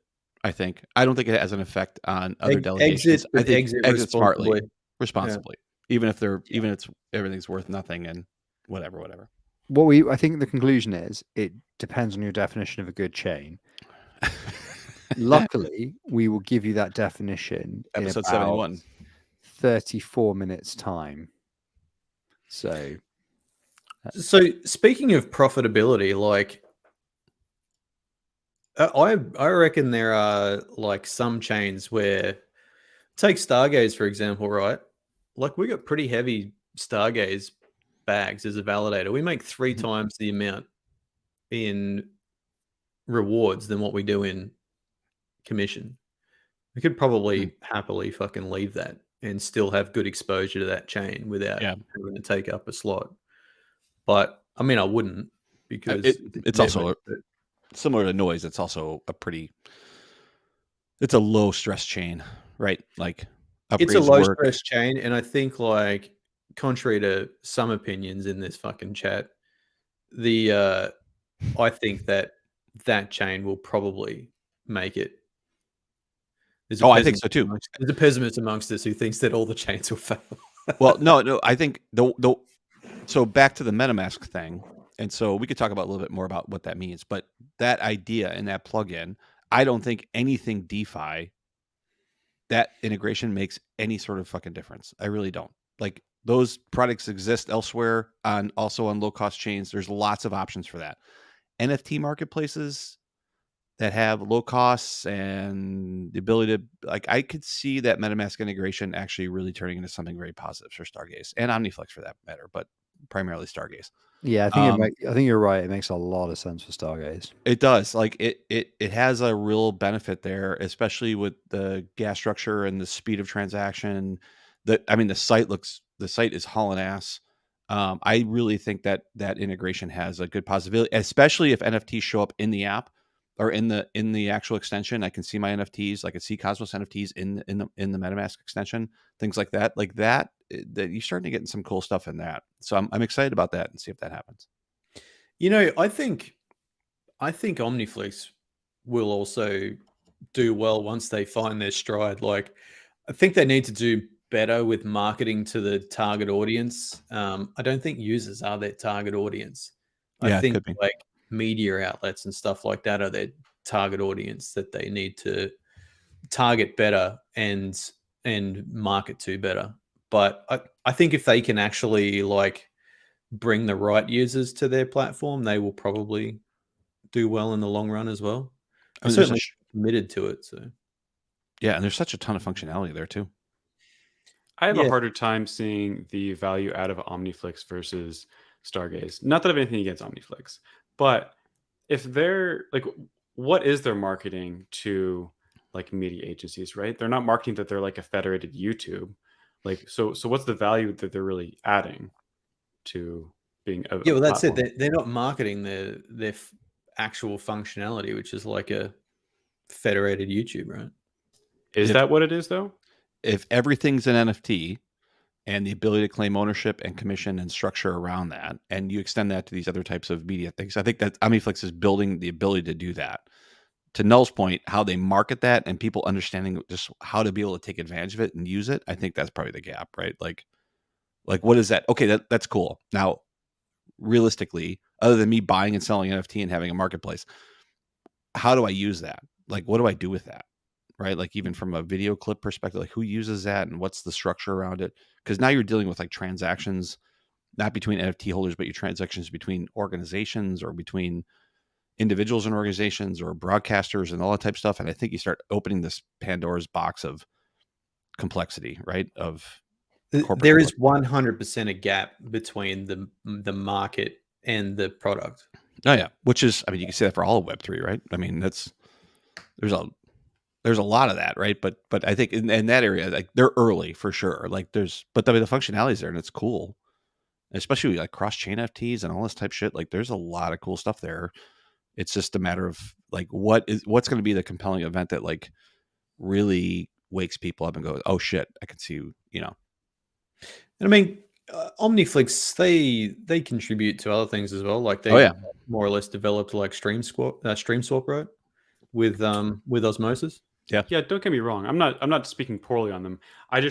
I think. I don't think it has an effect on other delegations. I think exit smartly, responsibly, even if everything's worth nothing and whatever. I think the conclusion is it depends on your definition of a good chain. Luckily, we will give you that definition episode in about 71. 34 minutes time. So speaking of profitability, like I reckon there are like some chains where, take Stargaze for example, right? Like we got pretty heavy Stargaze bags as a validator. We make 3 times the amount in rewards than what we do in commission. We could probably happily fucking leave that and still have good exposure to that chain without having to take up a slot. But I mean, I wouldn't, because it's also similar to noise. It's also it's a low stress chain, right? Like it's a low stress chain. And I think, like, contrary to some opinions in this fucking chat, I think that chain will probably make it. I think so too. There's a pessimist amongst us who thinks that all the chains will fail. Well, no, I think so back to the MetaMask thing. And so we could talk about a little bit more about what that means, but that idea and that plugin, I don't think anything DeFi, that integration makes any sort of fucking difference. I really don't. Like, those products exist elsewhere also on low cost chains. There's lots of options for that. NFT marketplaces that have low costs and the ability to, like, I could see that MetaMask integration actually really turning into something very positive for Stargaze and OmniFlex for that matter, but primarily Stargaze. Yeah, I think you're right. It makes a lot of sense for Stargaze. It does. Like it has a real benefit there, especially with the gas structure and the speed of transaction. The site is hauling ass. I really think that integration has a good possibility, especially if NFTs show up in the app or in the actual extension. I can see my NFTs. I can see Cosmos NFTs in the MetaMask extension, things like that. Like that you're starting to get some cool stuff in that. So I'm excited about that and see if that happens. I think OmniFlex will also do well once they find their stride. Like, I think they need to do better with marketing to the target audience. I don't think users are their target audience. I think like media outlets and stuff like that are their target audience that they need to target better and market to better. But I think if they can actually like bring the right users to their platform, they will probably do well in the long run as well. I'm certainly committed to it. So yeah, and there's such a ton of functionality there too. I have a harder time seeing the value out of Omniflix versus Stargaze. Not that I have anything against Omniflix, but if they're like, what is their marketing to like media agencies, right? They're not marketing that they're like a federated YouTube. Like, so what's the value that they're really adding to being a well, that's platform? it. They're not marketing their actual functionality, which is like a federated YouTube, right? Is that what it is, though? If everything's an NFT and the ability to claim ownership and commission and structure around that, and you extend that to these other types of media things, I think that Omniflix is building the ability to do that. To Null's point, how they market that and people understanding just how to be able to take advantage of it and use it, I think that's probably the gap, right? Like what is that? Okay, that's cool. Now, realistically, other than me buying and selling NFT and having a marketplace, how do I use that? Like, what do I do with that? Right? Like, even from a video clip perspective, like who uses that and what's the structure around it? Because now you're dealing with like transactions, not between NFT holders, but your transactions between organizations or between individuals and organizations or broadcasters and all that type of stuff. And I think you start opening this Pandora's box of complexity, right? There is 100% a gap between the market and the product. Oh yeah, which is, I mean, you can say that for all of Web3, right? I mean, there's a lot of that, right? But I think in that area, like they're early for sure. Like but I mean, the functionality is there and it's cool, especially like cross chain NFTs and all this type of shit. Like there's a lot of cool stuff there. It's just a matter of like what's going to be the compelling event that like really wakes people up and goes, oh shit, I can see you know. And I mean, Omniflix, they contribute to other things as well. Like they more or less developed like Stream Swap, right? With Osmosis. Yeah. Don't get me wrong. I'm not speaking poorly on them. I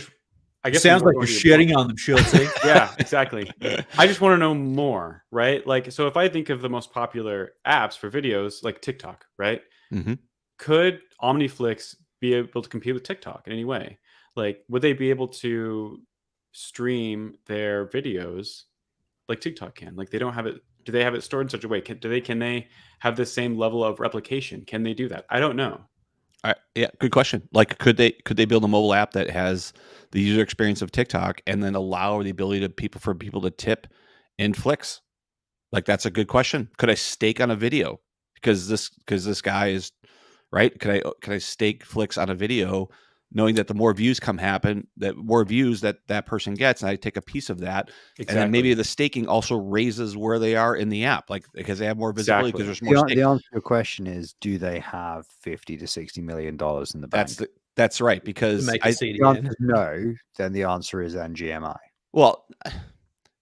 guess sounds like you're shitting on them, Shorty. Yeah, exactly. I just want to know more, right? Like, so if I think of the most popular apps for videos, like TikTok, right? Mm-hmm. Could Omniflix be able to compete with TikTok in any way? Like, would they be able to stream their videos like TikTok can? Like, they don't have it. Do they have it stored in such a way? Can they have the same level of replication? Can they do that? I don't know. Yeah, good question. Like, could they build a mobile app that has the user experience of TikTok and then allow the ability for people to tip in Flicks? Like, that's a good question. Could I stake on a video because this guy is right? Could I stake Flicks on a video, knowing that the more views that person gets, and I take a piece of that, and then maybe the staking also raises where they are in the app, like because they have more visibility because there's more. The answer to your question is, do they have $50 to $60 million in the bank? That's right, because the answer is no, then the answer is NGMI. Well,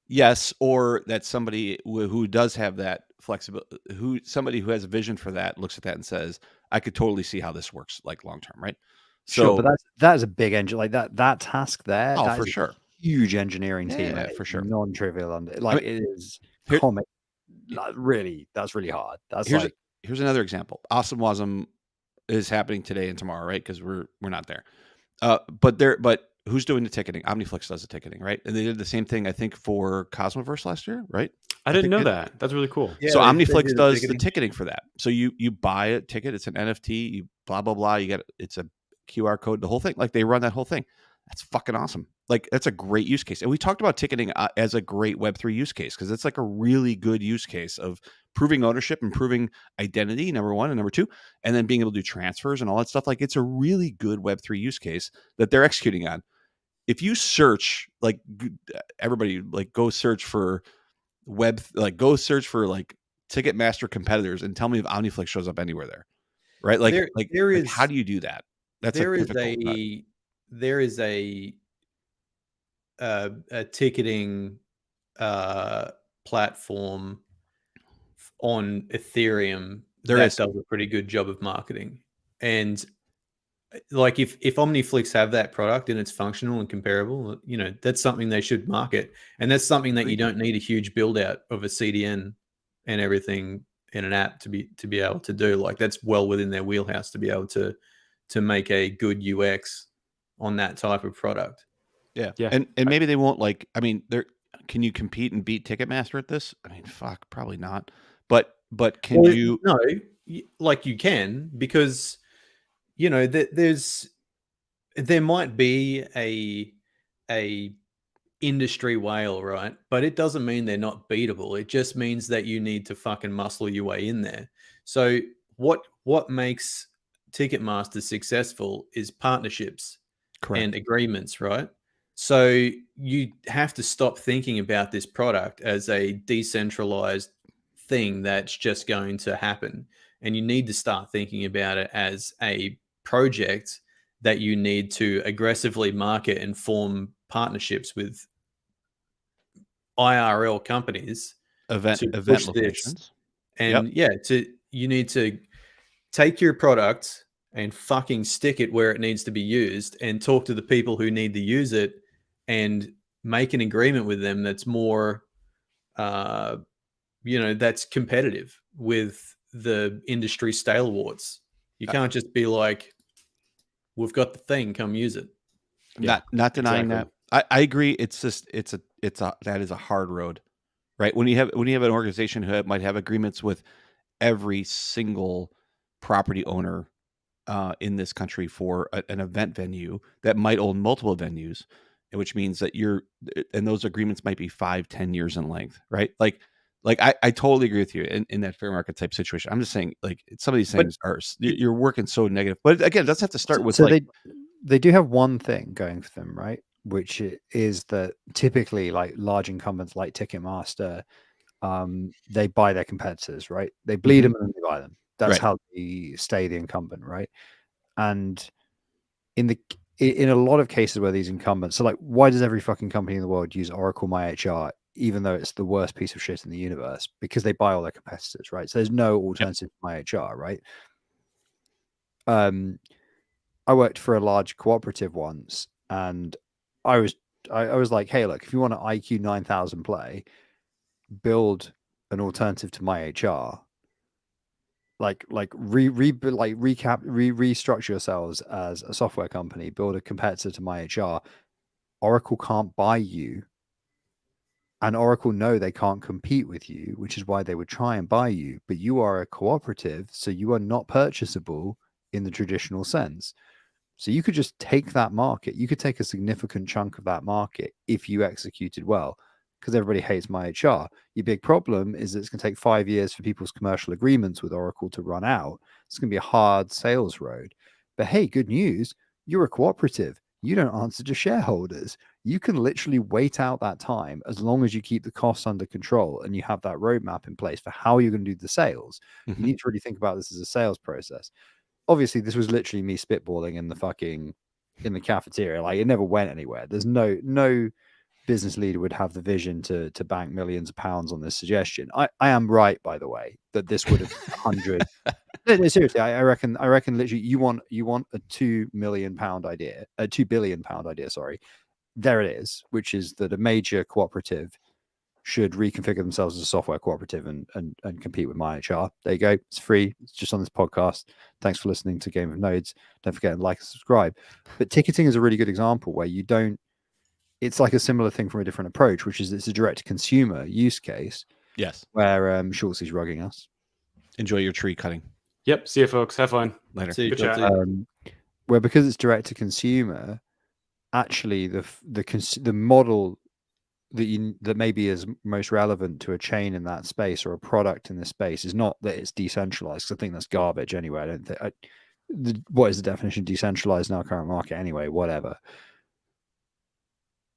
yes, or that somebody who does have that flexibility, somebody who has a vision for that looks at that and says, I could totally see how this works like long term, right? So, sure, but that is a big engine, like that task there. Oh, for sure, huge engineering team, for sure, non-trivial. Like it is comic. Really, that's really hard. Here's another example. Awesomewasm is happening today and tomorrow, right? Because we're not there. But who's doing the ticketing? Omniflix does the ticketing, right? And they did the same thing, I think, for Cosmoverse last year, right? I didn't know that. That's really cool. Yeah, so Omniflix does the ticketing for that. So you buy a ticket, it's an NFT, you blah blah blah. It's a QR code, the whole thing. Like they run that whole thing. That's fucking awesome. Like that's a great use case. And we talked about ticketing as a great Web3 use case because it's like a really good use case of proving ownership and proving identity, number one, and number two, and then being able to do transfers and all that stuff. Like it's a really good Web3 use case that they're executing on. If you search, like everybody, like go search for Ticketmaster competitors and tell me if Omniflix shows up anywhere there, right? Like how do you do that? There is a ticketing platform on Ethereum that does a pretty good job of marketing. And like if Omniflix have that product and it's functional and comparable, that's something they should market. And that's something that you don't need a huge build out of a CDN and everything in an app to be able to do. Like that's well within their wheelhouse to be able to make a good UX on that type of product. Yeah. And maybe they won't can you compete and beat Ticketmaster at this? I mean, fuck, probably not. But can you? No, like you can, because there might be a industry whale, right? But it doesn't mean they're not beatable. It just means that you need to fucking muscle your way in there. So what makes Ticketmaster successful is partnerships and agreements, right? So you have to stop thinking about this product as a decentralized thing that's just going to happen. And you need to start thinking about it as a project that you need to aggressively market and form partnerships with IRL companies event push locations. This. And you need to take your product and fucking stick it where it needs to be used, and talk to the people who need to use it, and make an agreement with them that's more, that's competitive with the industry stalwarts. You can't just be like, we've got the thing, come use it. Not denying that. I agree. It's just that is a hard road, right? When you have an organization who might have agreements with every single property owner in this country for an event venue that might own multiple venues, which means that and those agreements might be 5-10 years in length, right? Like I totally agree with you in that fair market type situation. I'm just saying, like, some of these things you're working so negative, but again, it doesn't have to start with they do have one thing going for them, right? Which is that typically, like, large incumbents like Ticketmaster, they buy their competitors, right? They bleed them and then they buy them. That's how they stay the incumbent, right? And in a lot of cases where these incumbents, so like, why does every fucking company in the world use Oracle MyHR, even though it's the worst piece of shit in the universe? Because they buy all their competitors, right? So there's no alternative to MyHR, right? I worked for a large cooperative once, and I was like, hey, look, if you want an IQ 9000 play, build an alternative to MyHR. Restructure yourselves as a software company, build a competitor to MyHR. Oracle can't buy you, and Oracle know they can't compete with you, which is why they would try and buy you. But you are a cooperative, so you are not purchasable in the traditional sense. So you could just take that market. You could take a significant chunk of that market if you executed well, because everybody hates MyHR. Your big problem is that it's going to take 5 years for people's commercial agreements with Oracle to run out. It's going to be a hard sales road. But hey, good news. You're a cooperative. You don't answer to shareholders. You can literally wait out that time as long as you keep the costs under control and you have that roadmap in place for how you're going to do the sales. You need to really think about this as a sales process. Obviously, this was literally me spitballing in the cafeteria. Like, it never went anywhere. There's no business leader would have the vision to bank millions of pounds on this suggestion. I am right, by the way, that this would have 100. No, seriously, I reckon literally you want a £2 billion idea, sorry. There it is, which is that a major cooperative should reconfigure themselves as a software cooperative and compete with MyHR. There you go. It's free. It's just on this podcast. Thanks for listening to Game of Nodes. Don't forget to like and subscribe. But ticketing is a really good example where it's like a similar thing from a different approach, which is it's a direct to consumer use case. Yes. Where Schultzy's rugging us. Enjoy your tree cutting. Yep. See you, folks. Have fun. Later. See you, good chat. Where, because it's direct to consumer, actually the model that maybe is most relevant to a chain in that space or a product in this space is not that it's decentralized, because I think that's garbage anyway. I don't think what is the definition of decentralized in our current market anyway? Whatever.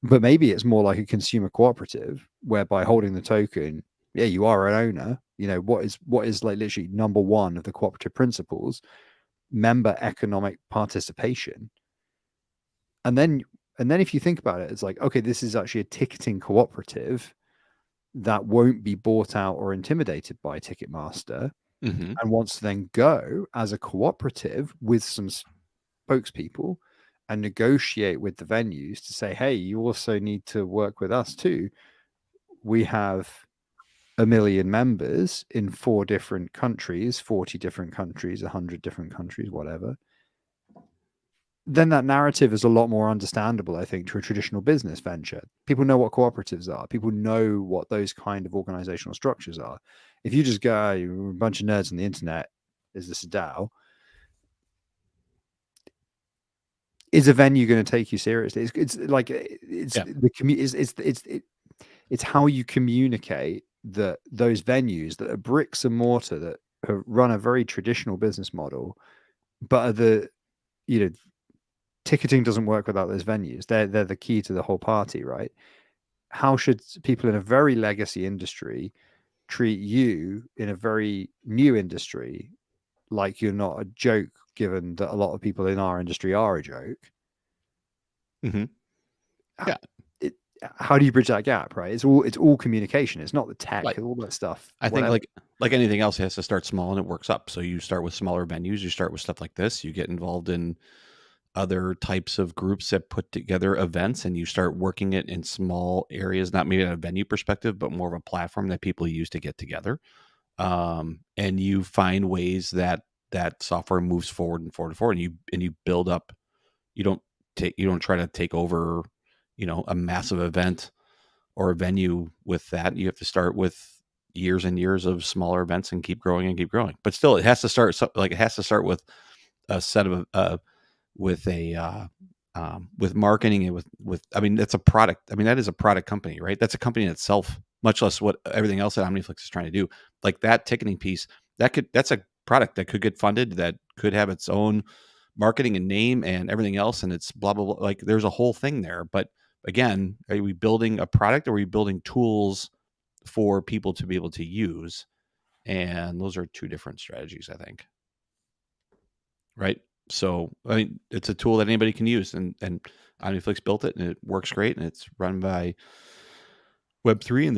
But maybe it's more like a consumer cooperative, whereby holding the token, you are an owner. What is like literally number one of the cooperative principles: member economic participation. And then if you think about it, it's like, okay, this is actually a ticketing cooperative that won't be bought out or intimidated by Ticketmaster, and wants to then go as a cooperative with some spokespeople and negotiate with the venues to say, hey, you also need to work with us too. We have 1 million members in 4 different countries, 40 different countries, 100 different countries, whatever. then that narrative is a lot more understandable, I think, to a traditional business venture. People know what cooperatives are. People know what those kind of organizational structures are. If you just go, you're a bunch of nerds on the internet, is this a DAO? Is a venue going to take you seriously? It's like it's how you communicate that those venues that are bricks and mortar that run a very traditional business model, but are the, ticketing doesn't work without those venues. They're the key to the whole party, right? How should people in a very legacy industry treat you in a very new industry like you're not a joke, given that a lot of people in our industry are a joke? Mm-hmm. Yeah. How do you bridge that gap, right? It's all communication. It's not the tech, all that stuff. I think like anything else, it has to start small and it works up. So you start with smaller venues, you start with stuff like this, you get involved in other types of groups that put together events, and you start working it in small areas, not maybe in a venue perspective, but more of a platform that people use to get together. And you find ways that software moves forward and forward and forward, and you build up. You don't try to take over, a massive event or a venue with that. You have to start with years and years of smaller events and keep growing and keep growing. But still, it has to start with a set of with marketing and with I mean, that's a product. I mean, that is a product company, right? That's a company in itself, much less what everything else that OmniFlix is trying to do. Like that ticketing piece, that's a product that could get funded, that could have its own marketing and name and everything else, and it's blah blah blah. Like there's a whole thing there. But again, are we building a product, or are we building tools for people to be able to use? And those are two different strategies, I think. Right? So I mean, it's a tool that anybody can use, and OmniFlix built it, and it works great, and it's run by Web3. And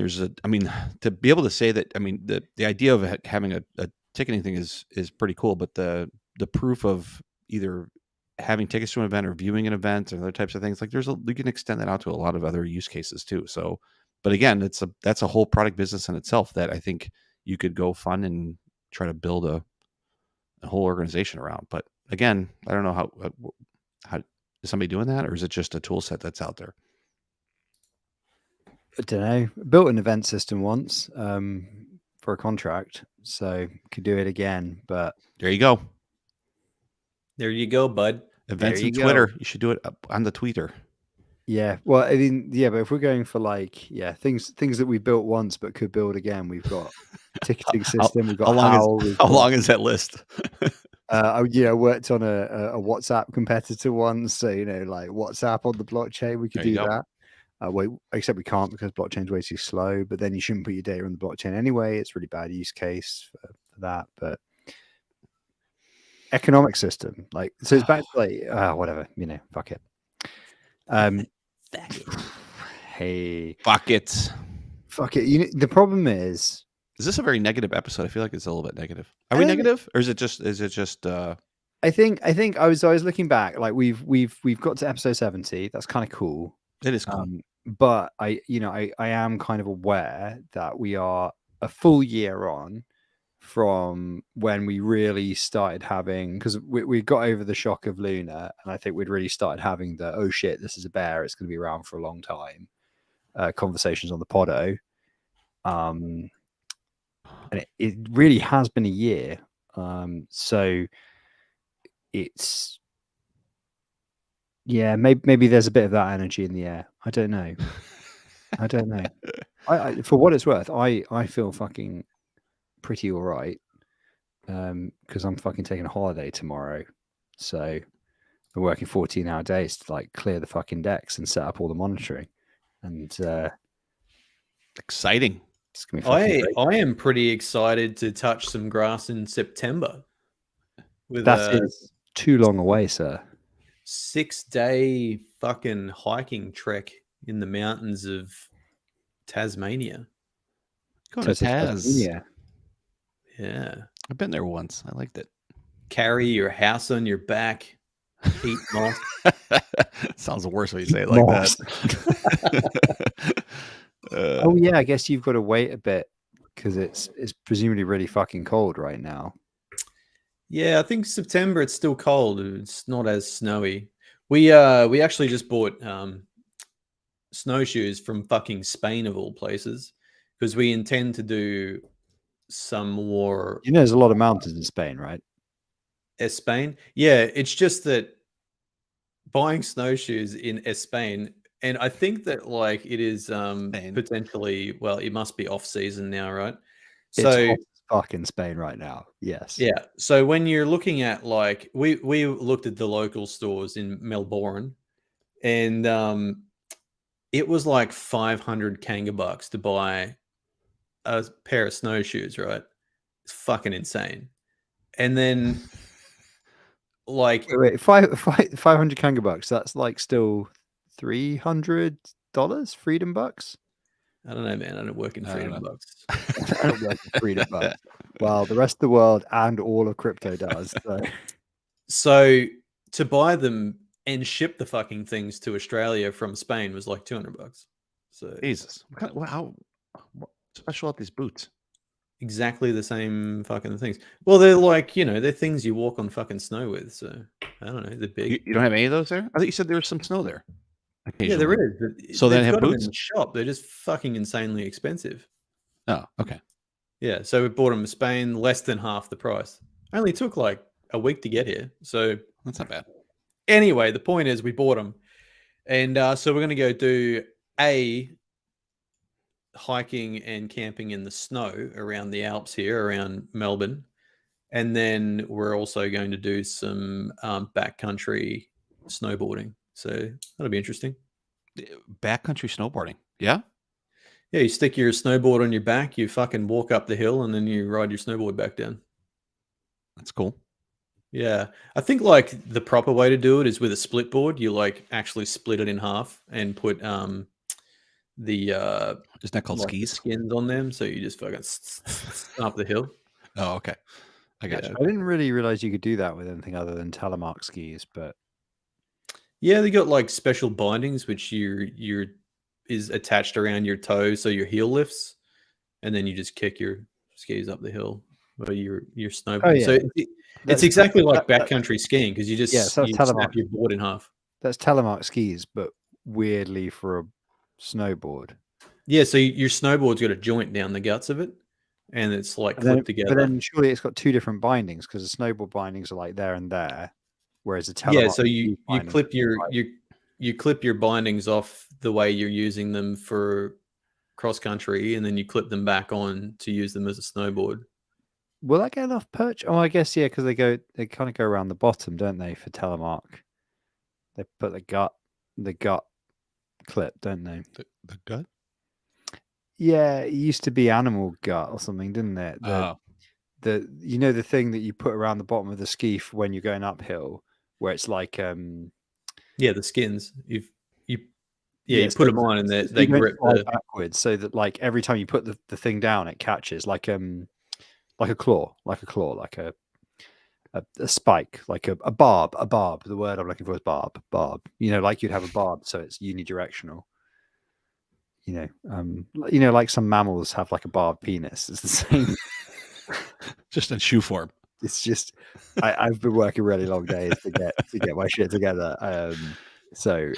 to be able to say that, I mean, the idea of having a ticketing thing is pretty cool, but the proof of either having tickets to an event or viewing an event or other types of things, like you can extend that out to a lot of other use cases too. So, but again, that's a whole product business in itself that I think you could go fund and try to build a whole organization around. But again, I don't know how is somebody doing that, or is it just a tool set that's out there? I don't know. Built an event system once for a contract, so could do it again. But there you go. There you go, bud. Events and Twitter. You should do it on the Twitter. Yeah. Well, I mean, yeah, but if we're going for things that we built once but could build again, we've got ticketing system. We've got how long is that list? I worked on a WhatsApp competitor once, so like WhatsApp on the blockchain, we could do that. Except we can't because blockchain's way too slow. But then you shouldn't put your data on the blockchain anyway. It's a really bad use case for that. But economic system, so it's back to whatever, fuck it. Hey, fuck it. The problem is this a very negative episode? I feel like it's a little bit negative. Are we negative, or is it just I think I was looking back, like we've got to episode 70. That's kind of cool. It is cool. But I am kind of aware that we are a full year on from when we really started having, because we got over the shock of Luna, and I think we'd really started having the, oh shit, this is a bear, it's going to be around for a long time, conversations on the Podo. And it really has been a year. So it's, yeah, maybe there's a bit of that energy in the air. I don't know. I for what it's worth, I feel fucking pretty all right, because I'm fucking taking a holiday tomorrow, so I'm working 14-hour days to clear the fucking decks and set up all the monitoring, and exciting. It's gonna be I am pretty excited to touch some grass in September. That is too long away, sir. 6-day fucking hiking trek in the mountains of Tasmania. Go to Tasmania. Yeah. I've been there once. I liked it. Carry your house on your back. Eat moss. Sounds worse when you say it like that. Oh yeah, I guess you've got to wait a bit because it's presumably really fucking cold right now. Yeah, I think September it's still cold. It's not as snowy. We actually just bought snowshoes from fucking Spain of all places because we intend to do some more. You know, there's a lot of mountains in Spain, right? Spain, yeah. It's just that buying snowshoes in Spain, and I think that like it is potentially, well, it must be off season now, right? It's hot as fuck in Spain right now. Yes. Yeah. So when you're looking at like we looked at the local stores in Melbourne, and it was like 500 kanga bucks to buy a pair of snowshoes, right? It's fucking insane. And then like wait 500 kanga bucks, that's like still $300 freedom bucks. I don't know, man. I don't work in freedom bucks. I don't work in freedom bucks. Well, the rest of the world and all of crypto does. So to buy them and ship the fucking things to Australia from Spain was like $200. So Jesus, how special about these boots? Exactly the same fucking things. Well, they're like, they're things you walk on fucking snow with. So I don't know. They're big. You don't have any of those there? I thought you said there was some snow there. Yeah, there is. So then have boots in the shop. They're just fucking insanely expensive. Oh, okay. Yeah, so we bought them in Spain, less than half the price. Only took like a week to get here. So that's not bad. Anyway, the point is we bought them. And so we're going to go do hiking and camping in the snow around the Alps here, around Melbourne. And then we're also going to do some backcountry snowboarding. So that'll be interesting. Backcountry snowboarding. Yeah? Yeah, you stick your snowboard on your back, you fucking walk up the hill, and then you ride your snowboard back down. That's cool. Yeah. I think like the proper way to do it is with a split board. You like actually split it in half and put isn't that called like skis? Skins on them, so you just fucking up the hill. Oh, okay. I got you. I didn't really realize you could do that with anything other than telemark skis, but yeah, they got like special bindings which is attached around your toe, so your heel lifts, and then you just kick your skis up the hill or your snowboard. Oh, yeah. So it's exactly like backcountry skiing because you just snap your board in half. That's telemark skis, but weirdly for a snowboard. Yeah, so your snowboard's got a joint down the guts of it, and it's like clipped together. But then surely it's got two different bindings because the snowboard bindings are like there and there, whereas the telemark so you clip you clip your bindings off the way you're using them for cross country, and then you clip them back on to use them as a snowboard. Will that get enough perch? Oh, I guess yeah, because they kind of go around the bottom, don't they? For telemark, they put the gut clip, don't they? The gut? Yeah, it used to be animal gut or something, didn't it? The thing that you put around the bottom of the ski when you're going uphill, where it's like the skins. You put them on and they grip backwards, so that like every time you put the thing down, it catches like a claw, like a spike, like a barb. The word I'm looking for is barb. Like you'd have a barb, so it's unidirectional. Like some mammals have like a barbed penis. It's the same. Just in shoe form. It's just I've been working really long days to get my shit together. So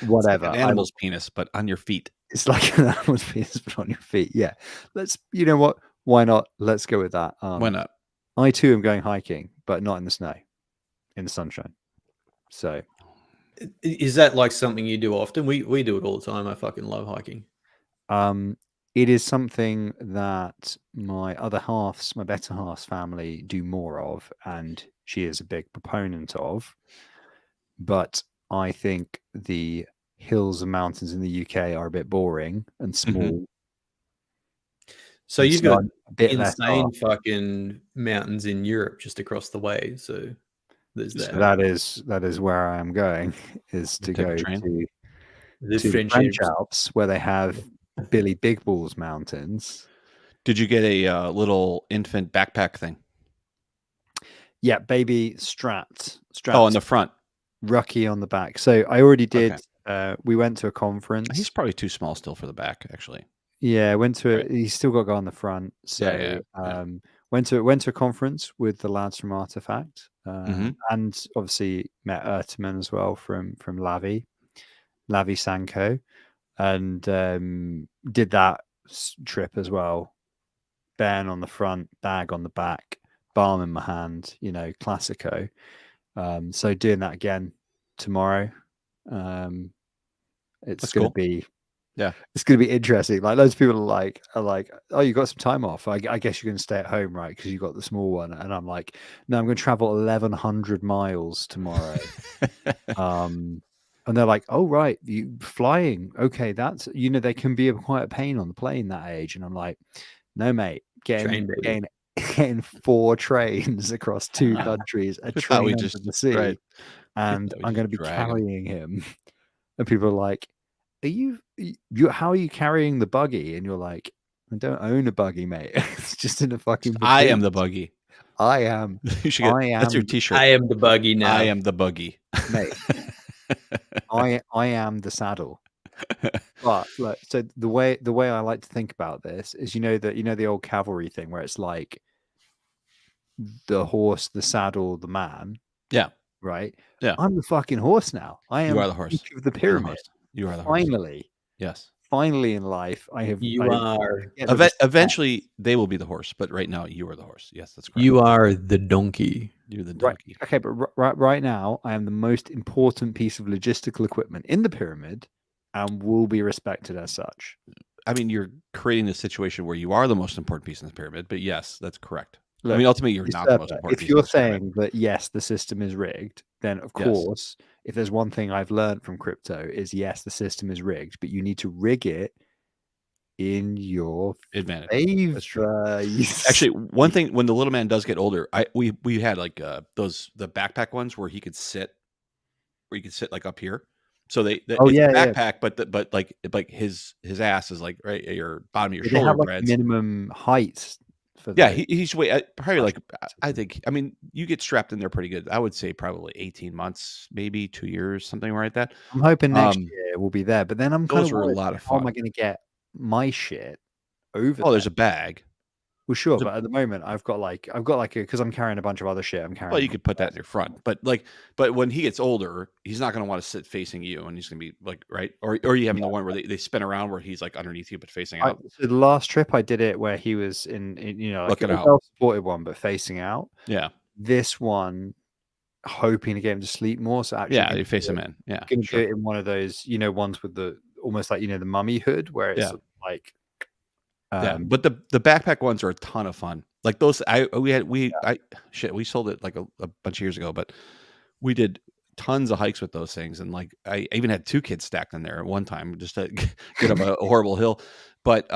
whatever. It's like an animal's penis, but on your feet. It's like an animal's penis, but on your feet. Yeah. You know what? Why not? Let's go with that. Why not? I too am going hiking, but not in the snow, in the sunshine. So is that like something you do often? We do it all the time. I fucking love hiking. It is something that my better half's family do more of, and she is a big proponent of. But I think the hills and mountains in the UK are a bit boring and small. Mm-hmm. So you've got insane fucking mountains in Europe just across the way. So there's that. So that is where I am going, is to go to the French Alps, where they have Billy Big Balls mountains. Did you get a little infant backpack thing? Yeah, baby strapped. Oh, on the front. Rucky on the back. So I already did. Okay. We went to a conference. He's probably too small still for the back, actually. Yeah, went to it. He's still got to go on the front. So went to a conference with the lads from Artifact, Mhm. and obviously met Erteman as well from Lavi Sanko, and did that trip as well. Ben on the front, bag on the back, balm in my hand, you know, classico. So doing that again tomorrow. It's going to be, it's going to be interesting. Like loads of people are like, oh, you got some time off. I guess you're going to stay at home, right? Because you got the small one. And I'm like, no, I'm going to travel 1,100 miles tomorrow. And they're like, oh, right, you flying. Okay, that's, you know, they can be quite a pain on the plane that age. And I'm like, no, mate, getting 4 trains across 2 countries, a train under the sea, and I'm going to be carrying him. And people are like, how are you carrying the buggy? And you're like, I don't own a buggy, mate. It's just in a fucking. I am the buggy. I am. That's your T-shirt. I am the buggy now. I am the buggy, mate. I am the saddle. But like, so the way I like to think about this is, you know the old cavalry thing where it's like the horse, the saddle, the man. Yeah. Right. Yeah. I'm the fucking horse now. I am. You are the horse of the pyramid. You are the horse. Finally. Yes. Finally in life, I have. You are. Eventually, they will be the horse, but right now, you are the horse. Yes, that's correct. You are the donkey. You're the donkey. Right. Okay, but right now, I am the most important piece of logistical equipment in the pyramid, and will be respected as such. I mean, you're creating a situation where you are the most important piece in the pyramid, but yes, that's correct. Look, I mean, ultimately, you're not the most important. If you're saying that yes, the system is rigged, then of course, if there's one thing I've learned from crypto is yes, the system is rigged, but you need to rig it in your advantage. Actually, one thing, when the little man does get older, we had like the backpack ones where he could sit, like up here. So it's a backpack, but like his ass is like right at your bottom of your shoulder. They have like minimum height. He's probably like, I think, I mean, you get strapped in there pretty good. I would say probably 18 months, maybe 2 years, something like that. I'm hoping next year we'll be there, but then I'm kind of worried, a lot of fun. How am I going to get my shit over? Oh, there's a bag. Well, sure, but at the moment I've got because I'm carrying a bunch of other shit. Well, you could put that in your front, but when he gets older, he's not going to want to sit facing you, and he's going to be like right, or you have the one where they spin around where he's like underneath you but facing out. So the last trip I did it where he was in like a well-supported one but facing out. Yeah. This one, hoping to get him to sleep more. So actually, you face him in. Yeah, going to do it in one of those ones with the almost like the mummy hood where it's like. But the backpack ones are a ton of fun. Like those, we sold it like a bunch of years ago, but we did tons of hikes with those things, and like I even had 2 kids stacked in there at one time just to get up a horrible hill. But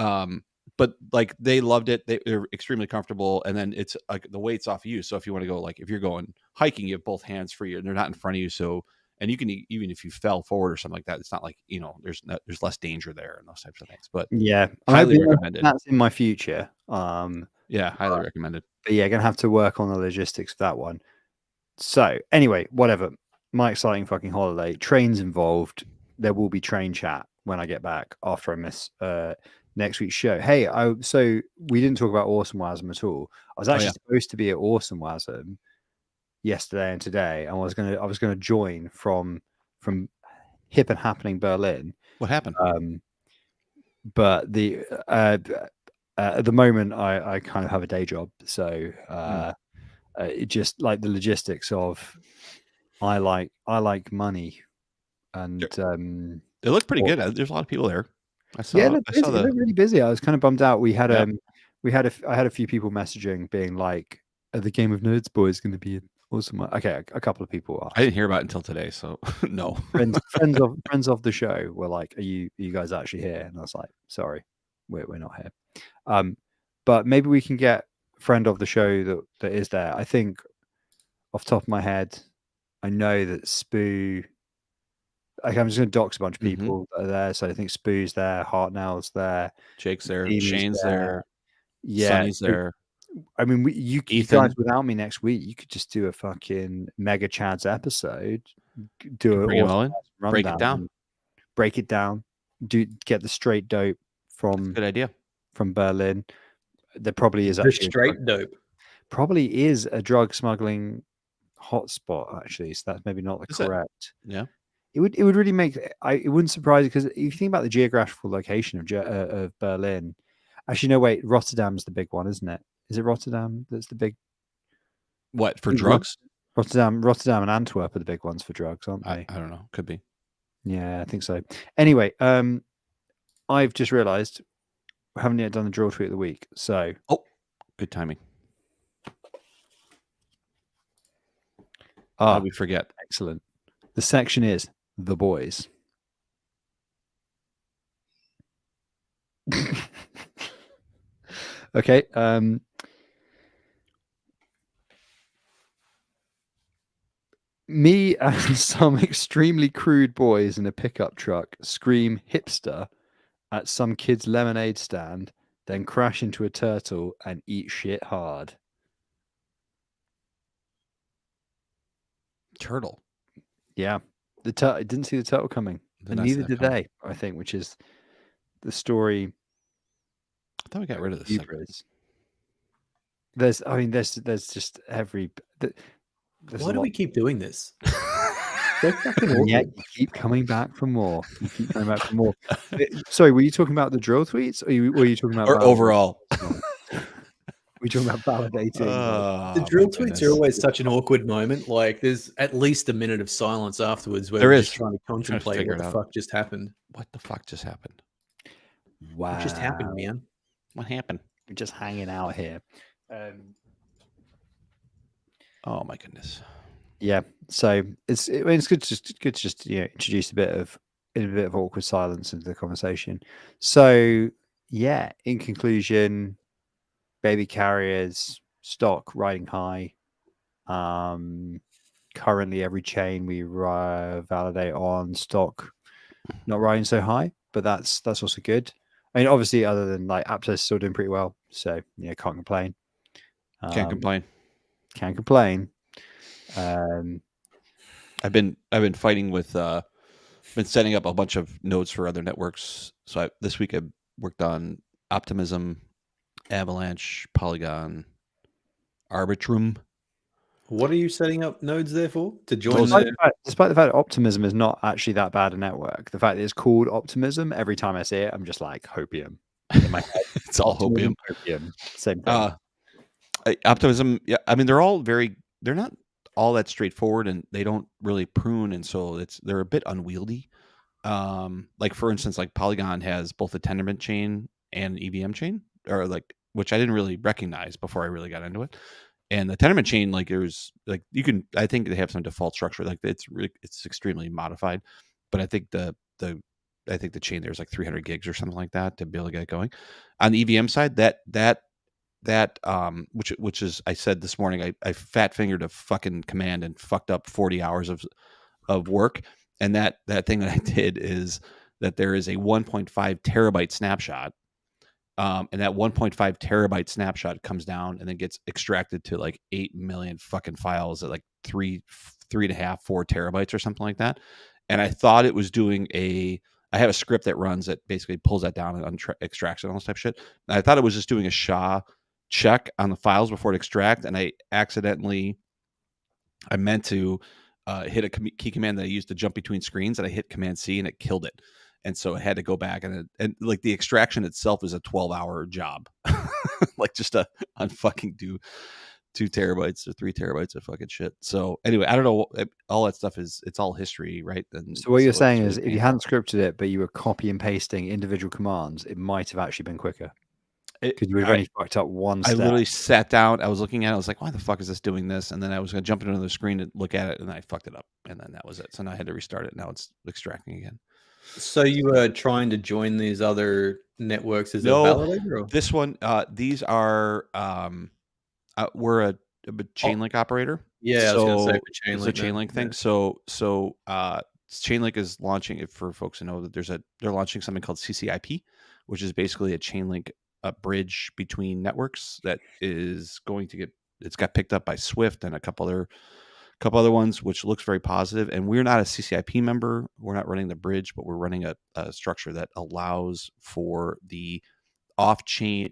like they loved it. They're extremely comfortable, and then it's like the weight's off of you. So if you want to go, like if you're going hiking, you have both hands free, and they're not in front of you. So. And you can, even if you fell forward or something like that, it's not like, there's less danger there and those types of things. But highly recommended. That's in my future. Highly recommended. But yeah, gonna have to work on the logistics of that one. So anyway, whatever. My exciting fucking holiday. Trains involved. There will be train chat when I get back after I miss next week's show. Hey, so we didn't talk about Awesomewasm at all. I was actually supposed to be at Awesomewasm yesterday and today, and I was gonna join from Hip and Happening Berlin. What happened? But at the moment I kind of have a day job, so it just like the logistics of I like money, and it looked pretty good. There's a lot of people there. They looked really busy. I was kind of bummed out. I had a few people messaging being like, "Are the Game of Nerds boys going to be awesome?" Okay, a couple of people asked. I didn't hear about it until today, so no. friends of the show were like, "Are you guys actually here?" And I was like, "Sorry, we're not here." But maybe we can get friend of the show that is there. I think off the top of my head, I know that Spoo. I'm just going to dox a bunch of people that are there. So I think Spoo's there, Hartnell's there, Jake's there, Shane's there, Sonny's there. I mean, you guys without me next week, you could just do a fucking Mega Chad's episode, break it down, get the straight dope from good idea from Berlin, there probably is actually straight dope. Probably is a drug smuggling hotspot, actually. So that's maybe not the correct. Yeah. It would really make it wouldn't surprise you, because if you think about the geographical location of Berlin, actually no, wait, Rotterdam's the big one, isn't it? Is it Rotterdam that's the big? What, for drugs? Rotterdam and Antwerp are the big ones for drugs, aren't they? I don't know. Could be. Yeah, I think so. Anyway, I've just realised we haven't yet done the drill tweet of the week. So, good timing. How we forget? Excellent. The section is the boys. Okay. Me and some extremely crude boys in a pickup truck scream hipster at some kid's lemonade stand, then crash into a turtle and eat shit hard. Turtle. Yeah. I didn't see the turtle coming. And neither did they, I think, which is the story. I thought we got rid of this. There's just every. Why do we keep doing this? Yeah, you keep coming back for more. Sorry, were you talking about the drill tweets, or were you talking about overall? We're talking about validating. The drill tweets are always such an awkward moment. Like, there's at least a minute of silence afterwards where we're just trying to contemplate what the fuck just happened. What the fuck just happened? Wow. What just happened, man? What happened? We're just hanging out here. Oh my goodness. Yeah. So it's good to just introduce a bit of awkward silence into the conversation. So yeah, in conclusion, baby carriers, stock riding high. Currently every chain we validate on, stock not riding so high, but that's also good. I mean, obviously, other than like Aptos is still doing pretty well, so can't complain. Can't complain. Can't complain. I've been fighting with been setting up a bunch of nodes for other networks. So this week I worked on Optimism, Avalanche, Polygon, Arbitrum. What are you setting up nodes there for? To join? Despite the fact that Optimism is not actually that bad a network, the fact that it's called Optimism, every time I see it, I'm just like hopium. In my head. It's all hopium. Same thing. Optimism, yeah. I mean, they're not all that straightforward, and they don't really prune, and so they're a bit unwieldy. Like for instance, like Polygon has both a Tendermint chain and an EVM chain, or like, which I didn't really recognize before I really got into it. And the Tendermint chain, like there's like I think they have some default structure, like it's extremely modified, but I think the chain there's like 300 gigs or something like that to be able to get it going. On the EVM side, which is, I said this morning, I fat fingered a fucking command and fucked up 40 hours of work. And that thing that I did is that there is a 1.5 terabyte snapshot. And that 1.5 terabyte snapshot comes down and then gets extracted to like 8 million fucking files at like 3.5, 4 terabytes or something like that. And I thought it was doing I have a script that runs that basically pulls that down and extracts it, all this type of shit. And I thought it was just doing a SHA check on the files before it extract. And I meant to hit a key command that I used to jump between screens, and I hit Command C and it killed it. And so it had to go back, and like the extraction itself is a 12-hour job, like just to unfucking do 2 terabytes or 3 terabytes of fucking shit. So anyway, I don't know. All that stuff it's all history, right? And so what you're saying is, if you hadn't scripted it, but you were copy and pasting individual commands, it might have actually been quicker. Because you would have only fucked up one step. I literally sat down. I was looking at it. I was like, why the fuck is this doing this? And then I was going to jump into another screen and look at it, and I fucked it up. And then that was it. So now I had to restart it. Now it's extracting again. So you were trying to join these other networks as a validator? Or? This one, these are, we're a Chainlink operator. Yeah, so I was going to say for Chainlink. It's a Chainlink thing. So Chainlink is launching, for folks to know that they're launching something called CCIP, which is basically a Chainlink bridge between networks that is going to it's got picked up by Swift and a couple other ones, which looks very positive. And we're not a CCIP member. We're not running the bridge, but we're running a structure that allows for the off-chain,